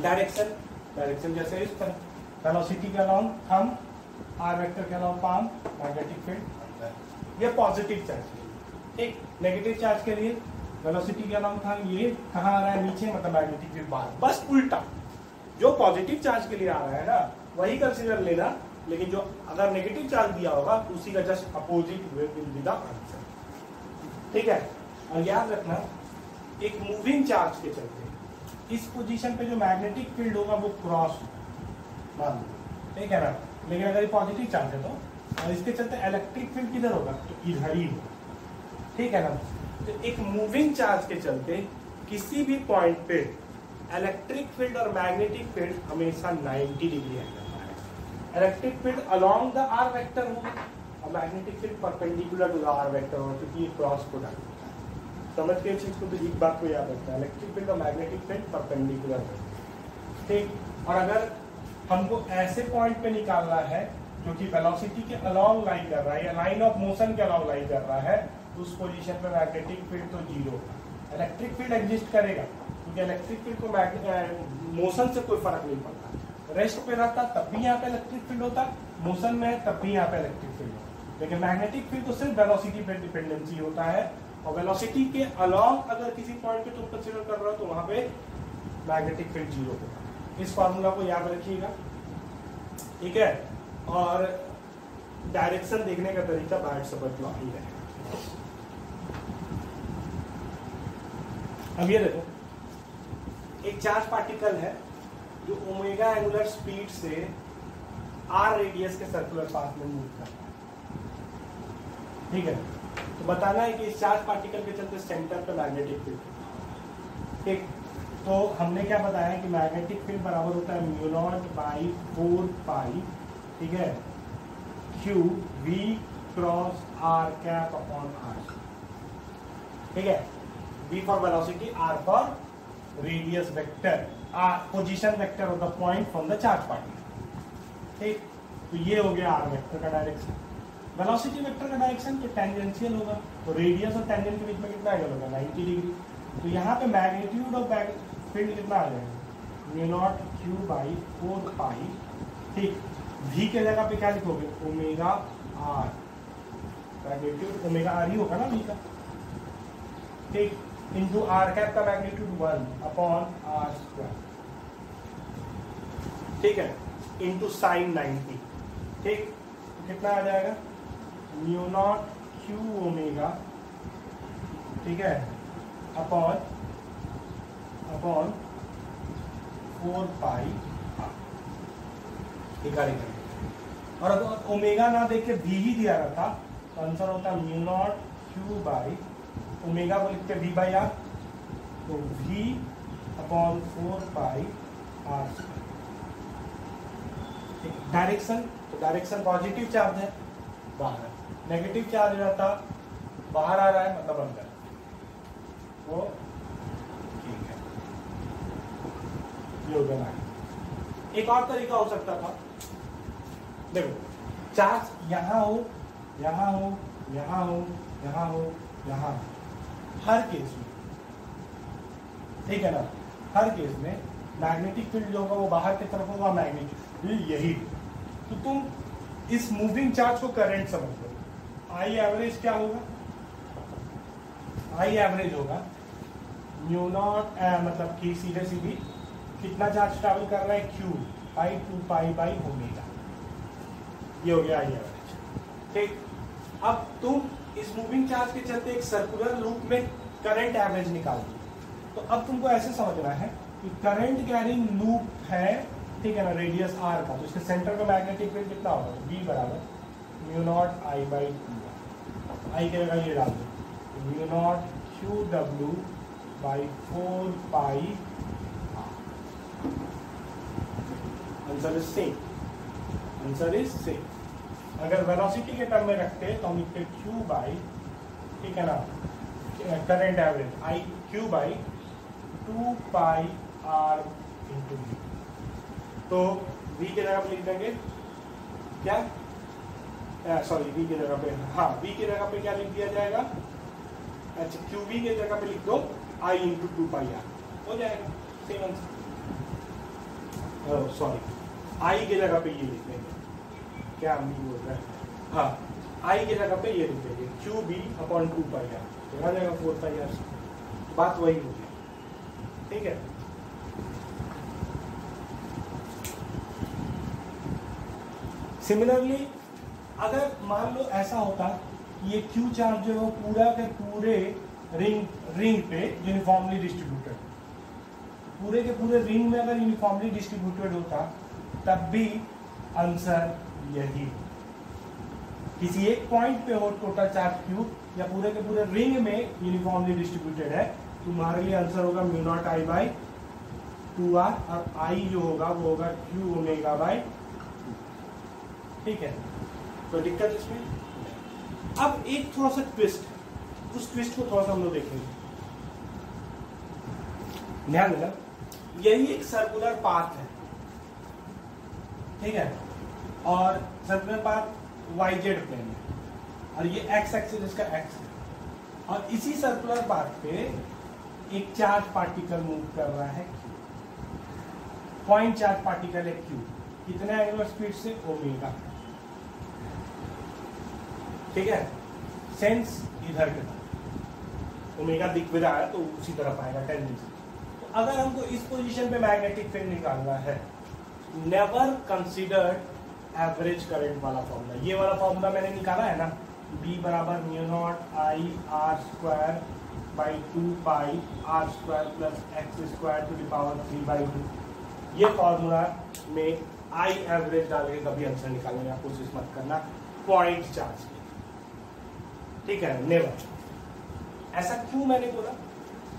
direction जैसे इस पर, वेलोसिटी के अलाउंग थंब, आर वेक्टर के अलाउंग पाम, मैग्नेटिक फील्ड, ये पॉजिटिव चार्ज, ठीक, नेगेटिव चार्ज के लिए वेलोसिटी के अलाउंग था, ये कहाँ आ रहा है, नीचे, मतलब मैग्नेटिक फील्ड बाहर, बस उल्टा, जो पॉजिटिव चार्ज के लिए आ रहा है ना वही कंसीडर लेना, लेकिन जो अगर नेगेटिव चार्ज दिया होगा उसी का just opposite will be the answer, ठीक है। और याद रखना एक मूविंग चार्ज के चलते इस पोजीशन पे जो मैग्नेटिक फील्ड होगा वो क्रॉस मान लो, ठीक है ना, लेकिन अगर ये पॉजिटिव चार्ज है तो, और इसके चलते इलेक्ट्रिक फील्ड किधर होगा, तो इधर ही होगा, ठीक है ना। तो एक मूविंग चार्ज के चलते किसी भी पॉइंट पे इलेक्ट्रिक फील्ड और मैग्नेटिक फील्ड हमेशा 90 डिग्री एंगल में है। Electric field along the R vector होगा और magnetic field perpendicular to the R vector होगा, क्योंकि ये क्रॉस प्रोडक्ट होता है। समझ के चीज को, तो एक बात को याद रखना है, इलेक्ट्रिक फील्ड और मैग्नेटिक फील्ड परपेंडिकुलर है, ठीक। और अगर हमको ऐसे पॉइंट पे निकालना है जो कि वेलोसिटी के अलोंग लाई कर रहा है या लाइन ऑफ मोशन के अलोंग लाई कर रहा है, तो उस पोजीशन पे मैग्नेटिक फील्ड तो जीरो, इलेक्ट्रिक फील्ड एग्जिस्ट करेगा, क्योंकि इलेक्ट्रिक फील्ड को मोशन से कोई फर्क नहीं पड़ता, रेस्ट पे रहता तब भी यहाँ पे इलेक्ट्रिक फील्ड होता, मोशन में है तब भी यहाँ पे इलेक्ट्रिक फील्ड होता, लेकिन मैग्नेटिक फील्ड तो सिर्फ वेलोसिटी पे डिपेंडेंसी होता है, और वेलोसिटी के अलोंग अगर किसी पॉइंट पे तुम कंसीडर कर रहे हो तो वहां पे मैग्नेटिक फील्ड जीरो होगा। इस फॉर्मूला को याद रखिएगा, ठीक है। और डायरेक्शन देखने का तरीका बाहर समझ लो ही है। अब ये देखो, एक चार्ज पार्टिकल है जो ओमेगा एंगुलर स्पीड से आर रेडियस के सर्कुलर पाथ में मूव कर रहा है, ठीक है। तो बताना है कि इस चार्ज पार्टिकल के चलते सेंटर पे मैग्नेटिक फील्ड, ठीक। तो हमने क्या बताया कि मैग्नेटिक फील्ड बराबर होता है म्यू नॉट बाई 4 पाई, ठीक है, Q V cross R cap upon R, ठीक है। V for velocity, R for radius vector, R position vector of the point from the charge particle, ठीक। तो ये हो गया R वेक्टर का डायरेक्शन। वेलोसिटी वेक्टर का डायरेक्शन तो टेंजेंशियल होगा, तो रेडियस और टेंजेंट के बीच में कितना एंगल होगा, 90 डिग्री। तो यहाँ पे मैग्नीट्यूड ऑफ फील्ड कितना आ जाएगा, mu naught Q by 4 pi, ठीक। V के जगह पे क्या लिखोगे, omega R, magnitude omega R ही होगा ना V का, ठीक, इंटू आर कैप का मैग्नीट्यूड 1 अपॉन आर स्क्वायर, ठीक है, इंटू साइन 90, ठीक। तो कितना आ जाएगा, म्यू नॉट क्यू ओमेगा, ठीक है, अपॉन 4 पाई, और अगर ओमेगा ना देख के वी ही दिया रहता तो आंसर होता mu naught Q by omega को लिखते वी बाई आर, तो V upon 4 pi R. Direction, तो डायरेक्शन पॉजिटिव चार्ज है बाहर, नेगेटिव चार्ज रहता बाहर आ रहा है मतलब अंदर, तो ठीक है ये हो गया। एक और तरीका हो सकता था, देखो चार्ज यहाँ हो यहाँ हो यहाँ हो यहाँ हो यहाँ, हर केस में, ठीक है ना, हर केस में मैग्नेटिक फील्ड जो होगा वो बाहर की तरफ होगा, मैग्नेटिक फील्ड यही। तो तुम इस मूविंग चार्ज को करंट समझ लो, आई एवरेज क्या होगा, आई एवरेज होगा म्यू नॉट मतलब कि सीधे सीधी कितना चार्ज ट्रैवल कर रहा है Q by 2 pi by omega, ये हो गया आई एवरेज। ठीक, अब तुम इस मूविंग चार्ज के चलते एक सर्कुलर लूप में करंट एवरेज निकाल दो, तो अब तुमको ऐसे समझना है कि करंट कैरिंग लूप है, ठीक है ना, रेडियस आर का, तो इसके सेंटर में मैग्नेटिक फील्ड कितना होगा, बी बराबर म्यू नॉट आई बाई 2, आई के जगह ये डाल दो mu naught Q W by 4 pi, answer is same, answer is same. अगर वेलोसिटी के टर्म में रखते तो हम लिखते क्यू बाई, ठीक है ना, current average I Q by 2 pi R into V, तो वी की जगह पे लिख देंगे क्या, सॉरी वी की जगह पे, हाँ वी की जगह पे क्या लिख दिया जाएगा, अच्छा क्यू वी की जगह पे लिख दो आई इंटू 2 पाई आर, हो जाएगा सेम आंसर। सॉरी आई की जगह पे ये लिख देंगे, क्या हम बोल रहे हैं, हाँ आई की जगह पे ये लिख देंगे Q B upon 2 pi R, तो आ जाएगा 4 पाई आर, बात वही होगी, ठीक है। सिमिलरली अगर मान लो ऐसा होता ये क्यू चार्ज जो है पूरा के पूरे रिंग पे यूनिफॉर्मली डिस्ट्रीब्यूटेड, पूरे के पूरे रिंग में अगर यूनिफॉर्मली डिस्ट्रीब्यूटेड होता तब भी आंसर यही, किसी एक पॉइंट पे हो टोटल चार्ज क्यू या पूरे के पूरे रिंग में यूनिफॉर्मली डिस्ट्रीब्यूटेड है, तुम्हारे लिए आंसर होगा mu naught I by 2 R, और आई जो होगा वो होगा क्यू ओमेगा बाई 2, ठीक है। तो दिक्कत इसमें। अब एक थोड़ा सा ट्विस्ट, उस ट्विस्ट को थोड़ा सा हम लोग देखेंगे, ध्यान देना, यही एक सर्कुलर पाथ है, ठीक है, और circular path Y Z plane में, और ये एक्स एक्सिस इसका एक्स है, और इसी सर्कुलर पाथ पे एक चार्ज पार्टिकल मूव कर रहा है, पॉइंट चार्ज पार्टिकल है क्यू, कितने एंगुलर स्पीड से, ओमेगा, ठीक है, सेंस इधर के तरफ, ओमेगा दिख भी रहा है तो उसी तरफ आएगा टेंडेंसी। तो अगर हमको इस पोजीशन पे मैग्नेटिक फील्ड निकालना है, नेवर कंसीडर्ड एवरेज करंट वाला फॉर्मूला, ये वाला फॉर्मूला मैंने निकाला है ना, B बराबर mu naught I R square by 2 pi R square plus X square to the power 3 by 2, ये फॉर्मूला में आई एवरेज डाल के कभी आंसर निकालने की कोशिश मत करना पॉइंट चार्ज की, ठीक है, नेवर। ऐसा क्यों मैंने बोला,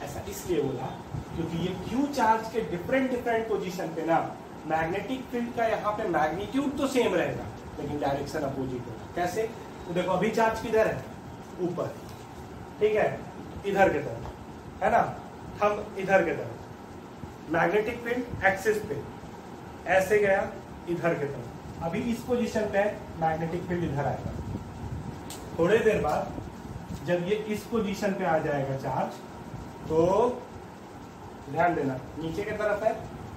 ऐसा इसलिए बोला क्योंकि ये क्यू चार्ज के डिफरेंट डिफरेंट पोजीशन पे ना मैग्नेटिक फील्ड का यहाँ पे मैग्नीट्यूड तो सेम रहेगा लेकिन डायरेक्शन अपोजिट होगा। कैसे, तो देखो अभी चार्ज किधर है, ऊपर, ठीक है, इधर की तरफ है ना, हम इधर की तरफ, मैग्नेटिक फील्ड एक्सिस पे ऐसे गया इधर की तरफ, अभी इस पोजीशन पे मैग्नेटिक फील्ड इधर आएगा, थोड़ी देर बाद जब ये इस पोजीशन पे आ जाएगा चार्ज, तो ध्यान देना नीचे की तरफ है,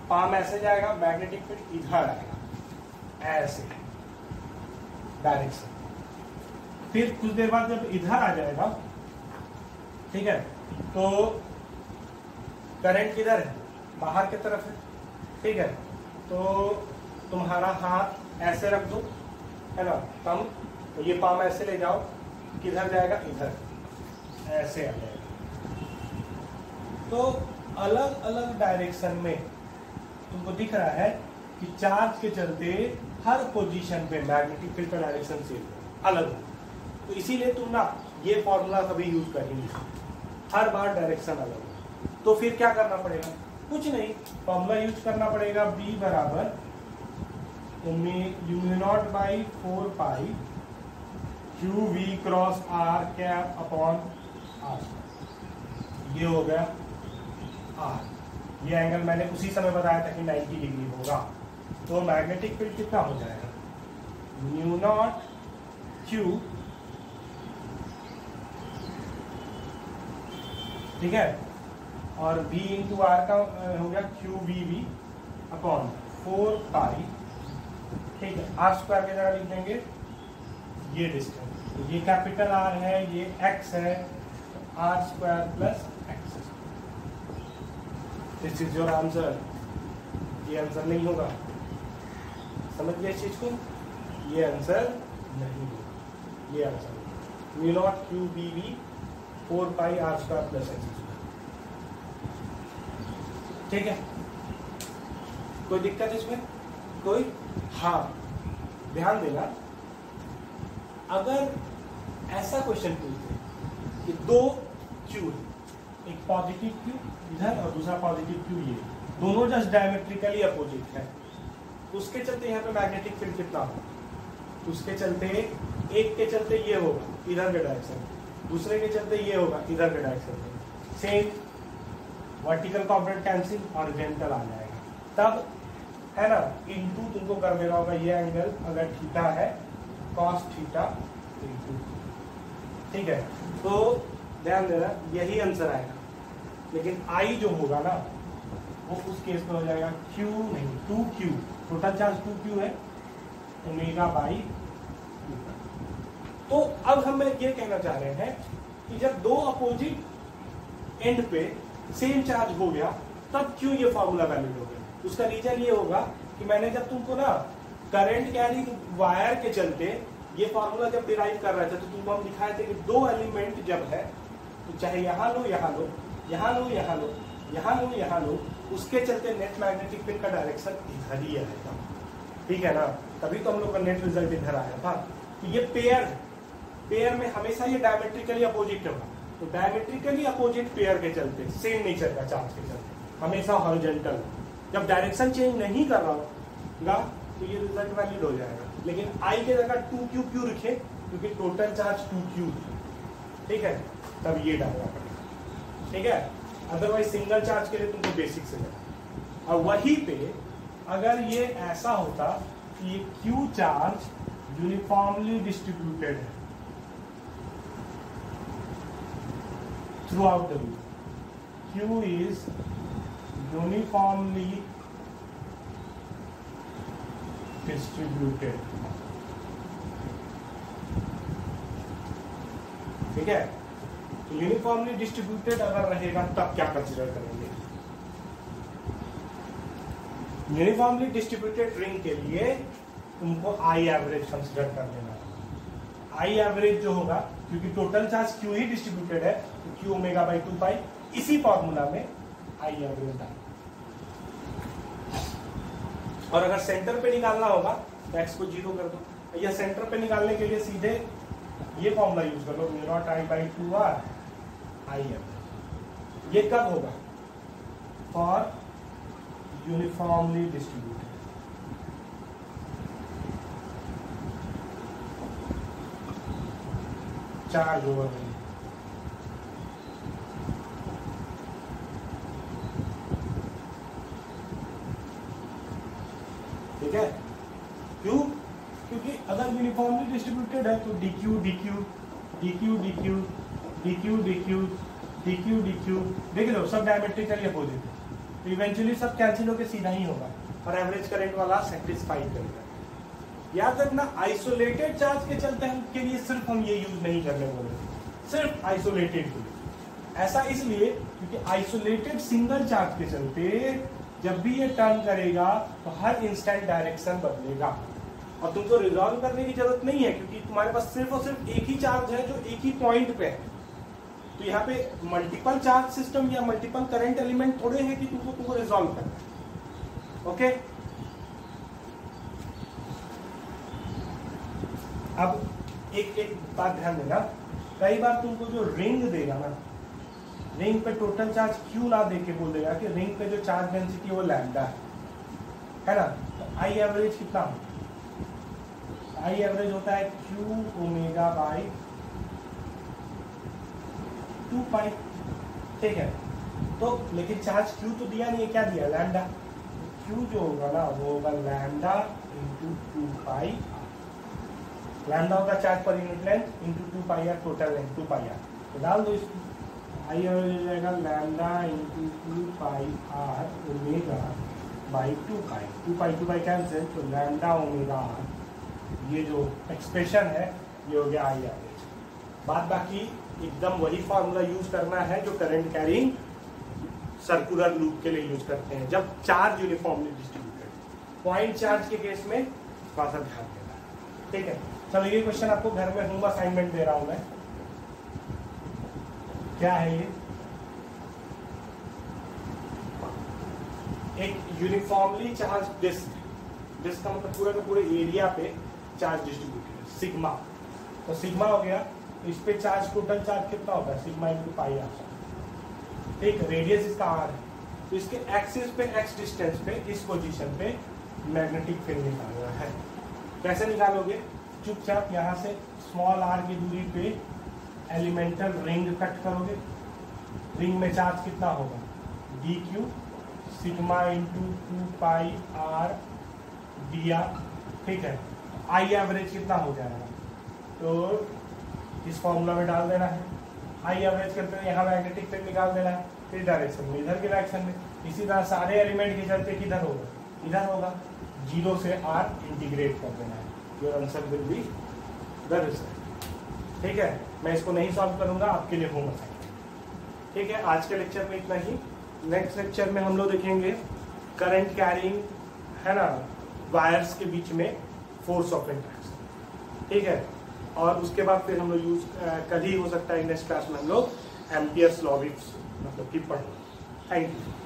पाम ऐसे जाएगा, मैग्नेटिक फील्ड इधर आएगा, ऐसे डायरेक्शन, फिर कुछ देर बाद जब इधर आ जाएगा, ठीक है, तो करंट किधर है, बाहर की तरफ है, ठीक है, तो तुम्हारा हाथ ऐसे रख दो, है ना, थंब, तो ये पाम ऐसे ले जाओ, किधर जाएगा, इधर, ऐसे आ जाएगा। तो अलग अलग डायरेक्शन में तुमको दिख रहा है कि कि चार्ज के चलते हर पोजीशन पे मैग्नेटिक फील्ड का डायरेक्शन सेम अलग हो, तो इसीलिए तुम ना ये फॉर्मूला कभी यूज कर ही नहीं सकते, हर बार डायरेक्शन अलग हो। तो फिर क्या करना पड़ेगा, कुछ नहीं, फॉर्मूला यूज करना पड़ेगा, B बराबर μ0 by 4 pi QV cross R cap upon R, ये हो गया R। ये एंगल मैंने उसी समय बताया था कि 90 डिग्री होगा, तो मैग्नेटिक फील्ड कितना हो जाएगा, μ0 Q, ठीक है, और V इंटू R का हो गया QVV अपॉन 4 पाई, ठीक है, R स्क्वायर की जगह लिख देंगे ये डिस्टेंस, ये कैपिटल R है, ये X है, R square plus X। This is your answer. ये आंसर नहीं होगा, समझ गए इस चीज को, ये आंसर नहीं होगा, ये आंसर μ0 QVV 4 पाई R स्क्वायर प्लस X, ठीक है। कोई दिक्कत इसमें कोई? हाँ, ध्यान देना, अगर ऐसा क्वेश्चन पूछे कि दो Q है, एक पॉजिटिव Q इधर और दूसरा पॉजिटिव Q ये, दोनों जस्ट डायमेट्रिकली अपोजिट है, उसके चलते यहाँ पे मैग्नेटिक फील्ड कितना होगा, उसके चलते एक के चलते ये होगा इधर के डायरेक्शन, दूसरे के चलते ये होगा इधर के direction, same vertical component cancel, horizontal आ जाएगा, तब है ना इनटू तुमको कर देना होगा ये एंगल, अगर थीटा है cos थीटा इनटू, ठीक है। तो ध्यान देना यही आंसर आएगा, लेकिन आई जो होगा ना वो उस केस में हो जाएगा Q नहीं 2Q, टोटल चार्ज 2Q है, ओमेगा बाई। तो अब हम ये कहना चाह रहे हैं कि जब दो अपोजिट एंड पे सेम चार्ज हो गया तब क्यों ये फॉर्मूला वैलिड हो गया। उसका रीजन ये होगा कि मैंने जब तुमको ना करंट कैरिंग वायर के चलते ये फॉर्मूला जब डिराइव कर रहे थे तो तुमको हम दिखाए थे कि दो एलिमेंट जब है तो चाहे यहाँ लो यहाँ लो यहाँ लो यहाँ लो यहाँ लो यहाँ लो, उसके चलते नेट मैग्नेटिक फील्ड का डायरेक्शन इधर ही आएगा, ठीक है ना। तभी तो हम लोग का नेट रिजल्ट इधर आया था। तो ये पेयर में हमेशा ये डायमेट्रिकली अपोजिट होगा, तो डायमेट्रिकली अपोजिट पेयर के चलते सेम नेचर का चार्ज के चलते हमेशा हॉरिजॉन्टल, जब डायरेक्शन चेंज नहीं कर रहा होगा तो ये रिजल्ट वैलिड हो जाएगा। लेकिन आई के जगह 2Q क्यों रखे, क्योंकि टोटल चार्ज 2Q, ठीक है, तब ये डालना पड़ेगा, ठीक है। अदरवाइज सिंगल चार्ज के लिए तुमको बेसिक से लेना। और वहीं पे अगर ये ऐसा होता कि ये Q चार्ज यूनिफॉर्मली डिस्ट्रीब्यूटेड है through out the loop, Q is uniformly distributed, ठीक है। तो यूनिफॉर्मली डिस्ट्रीब्यूटेड अगर रहेगा तब क्या कंसीडर करेंगे, यूनिफॉर्मली डिस्ट्रीब्यूटेड रिंग के लिए तुमको आई एवरेज कंसीडर कर लेना। आई एवरेज जो होगा, क्योंकि टोटल चार्ज Q ही डिस्ट्रीब्यूटेड है, तो Q ओमेगा बाई 2 पाई, इसी फॉर्मूला में आई एवरेज डाल। और अगर सेंटर पे निकालना होगा तो x को 0 कर दो, या सेंटर पे निकालने के लिए सीधे ये फॉर्मूला यूज कर लो, μ0 I by 2R I average. ये कब होगा, for uniformly distributed, charge over में, ठीक है। क्यों, क्योंकि अगर यूनिफॉर्मली डिस्ट्रीब्यूटेड है तो dq dq dq dq dq dq dq dq देख लो सब डायमेट्रिकली अपोजिट है, तो इवेंचुअली सब कैंसिल होकर सीधा ही होगा और एवरेज करंट वाला सेटिस्फाई करेगा। याद रखना आइसोलेटेड चार्ज के चलते हम के लिए सिर्फ हम ये यूज नहीं करने बोले, सिर्फ आइसोलेटेड के लिए। ऐसा इसलिए क्योंकि आइसोलेटेड सिंगल चार्ज के चलते जब भी ये टर्न करेगा तो हर इंस्टेंट डायरेक्शन बदलेगा और तुमको रिजॉल्व करने की जरूरत नहीं है, क्योंकि तुम्हारे पास सिर्फ और सिर्फ एक ही चार्ज है जो एक ही पॉइंट पे है। तो यहाँ पे मल्टीपल चार्ज सिस्टम या मल्टीपल करंट एलिमेंट थोड़े हैं कि तुमको रिजॉल्व करना है। ओके, अब एक एक बात ध्यान देना, कई बार तुमको जो रिंग देगा ना, रिंग पे टोटल चार्ज क्यू ना दे के बोल देगा कि रिंग पे जो चार्ज डेंसिटी है वो लैम्डा है ना। तो आई एवरेज कितना हो, आई एवरेज होता है क्यू ओमेगा बाई 2 पाई, ठीक है। तो लेकिन चार्ज क्यू तो दिया नहीं है, क्या दिया, लैम्डा। क्यू जो होगा ना वो होगा लैम्डा इंटू 2 पाई, लैम्डा होगा charge per unit length into 2 pi R total length 2 pi R. तो डाल दो इसको, आई एवरेज हो जाएगा lambda into 2 pi R omega by 2 pi, 2 pi cancel, तो लैम्डा ओमेगा आर, ये जो एक्सप्रेशन है ये हो गया आई एवरेज। बाद बाकी एकदम वही फार्मूला यूज करना है जो करंट कैरिंग सर्कुलर लूप के लिए यूज करते हैं जब charge uniformly distributed. Point charge के केस में थोड़ा सा ध्यान देना, ठीक है। चलो ये क्वेश्चन आपको घर में होम असाइनमेंट दे रहा हूं मैं। क्या है ये, एक यूनिफॉर्मली चार्ज डिस्क, डिस्क का मतलब पूरे के पूरे एरिया पे चार्ज डिस्ट्रीब्यूटेड है, सिग्मा। तो सिग्मा हो गया, इस पे चार्ज, टोटल चार्ज कितना होता है, सिग्मा इंटू पाई आर, ठीक। रेडियस इसका आर है, तो इसके एक्सिस पे, एक्स डिस्टेंस पे, इस पोजीशन पे मैग्नेटिक फील्ड निकालना है। कैसे निकालोगे, चुपचाप यहाँ से स्मॉल आर की दूरी पे एलिमेंटल रिंग कट करोगे। रिंग में चार्ज कितना होगा, D Q sigma into 2 pi R D R, ठीक है। आई एवरेज कितना हो जाएगा, तो इस फॉर्मूला में डाल देना है। आई एवरेज करते हैं, यहाँ मैग्नेटिक फील्ड निकाल देना है, फिर डायरेक्शन में, इधर की डायरेक्शन में। इसी तरह सारे एलिमेंट के चलते किधर होगा, इधर होगा, 0 से r इंटीग्रेट कर देना है, your answer will be the result, ठीक है। मैं इसको नहीं सॉल्व करूंगा, आपके लिए होम असाइनमेंट, ठीक है। आज के लेक्चर में इतना ही। नेक्स्ट लेक्चर में हम लोग देखेंगे करंट कैरिंग, है ना, वायर्स के बीच में फोर्स ऑफ इंट्रैक्शन, ठीक है। और उसके बाद फिर हम लोग यूज कल ही हो सकता है नेक्स्ट क्लास में हम लोग एम्पियर्स लॉ भी मतलब कि पढ़ें। Thank you.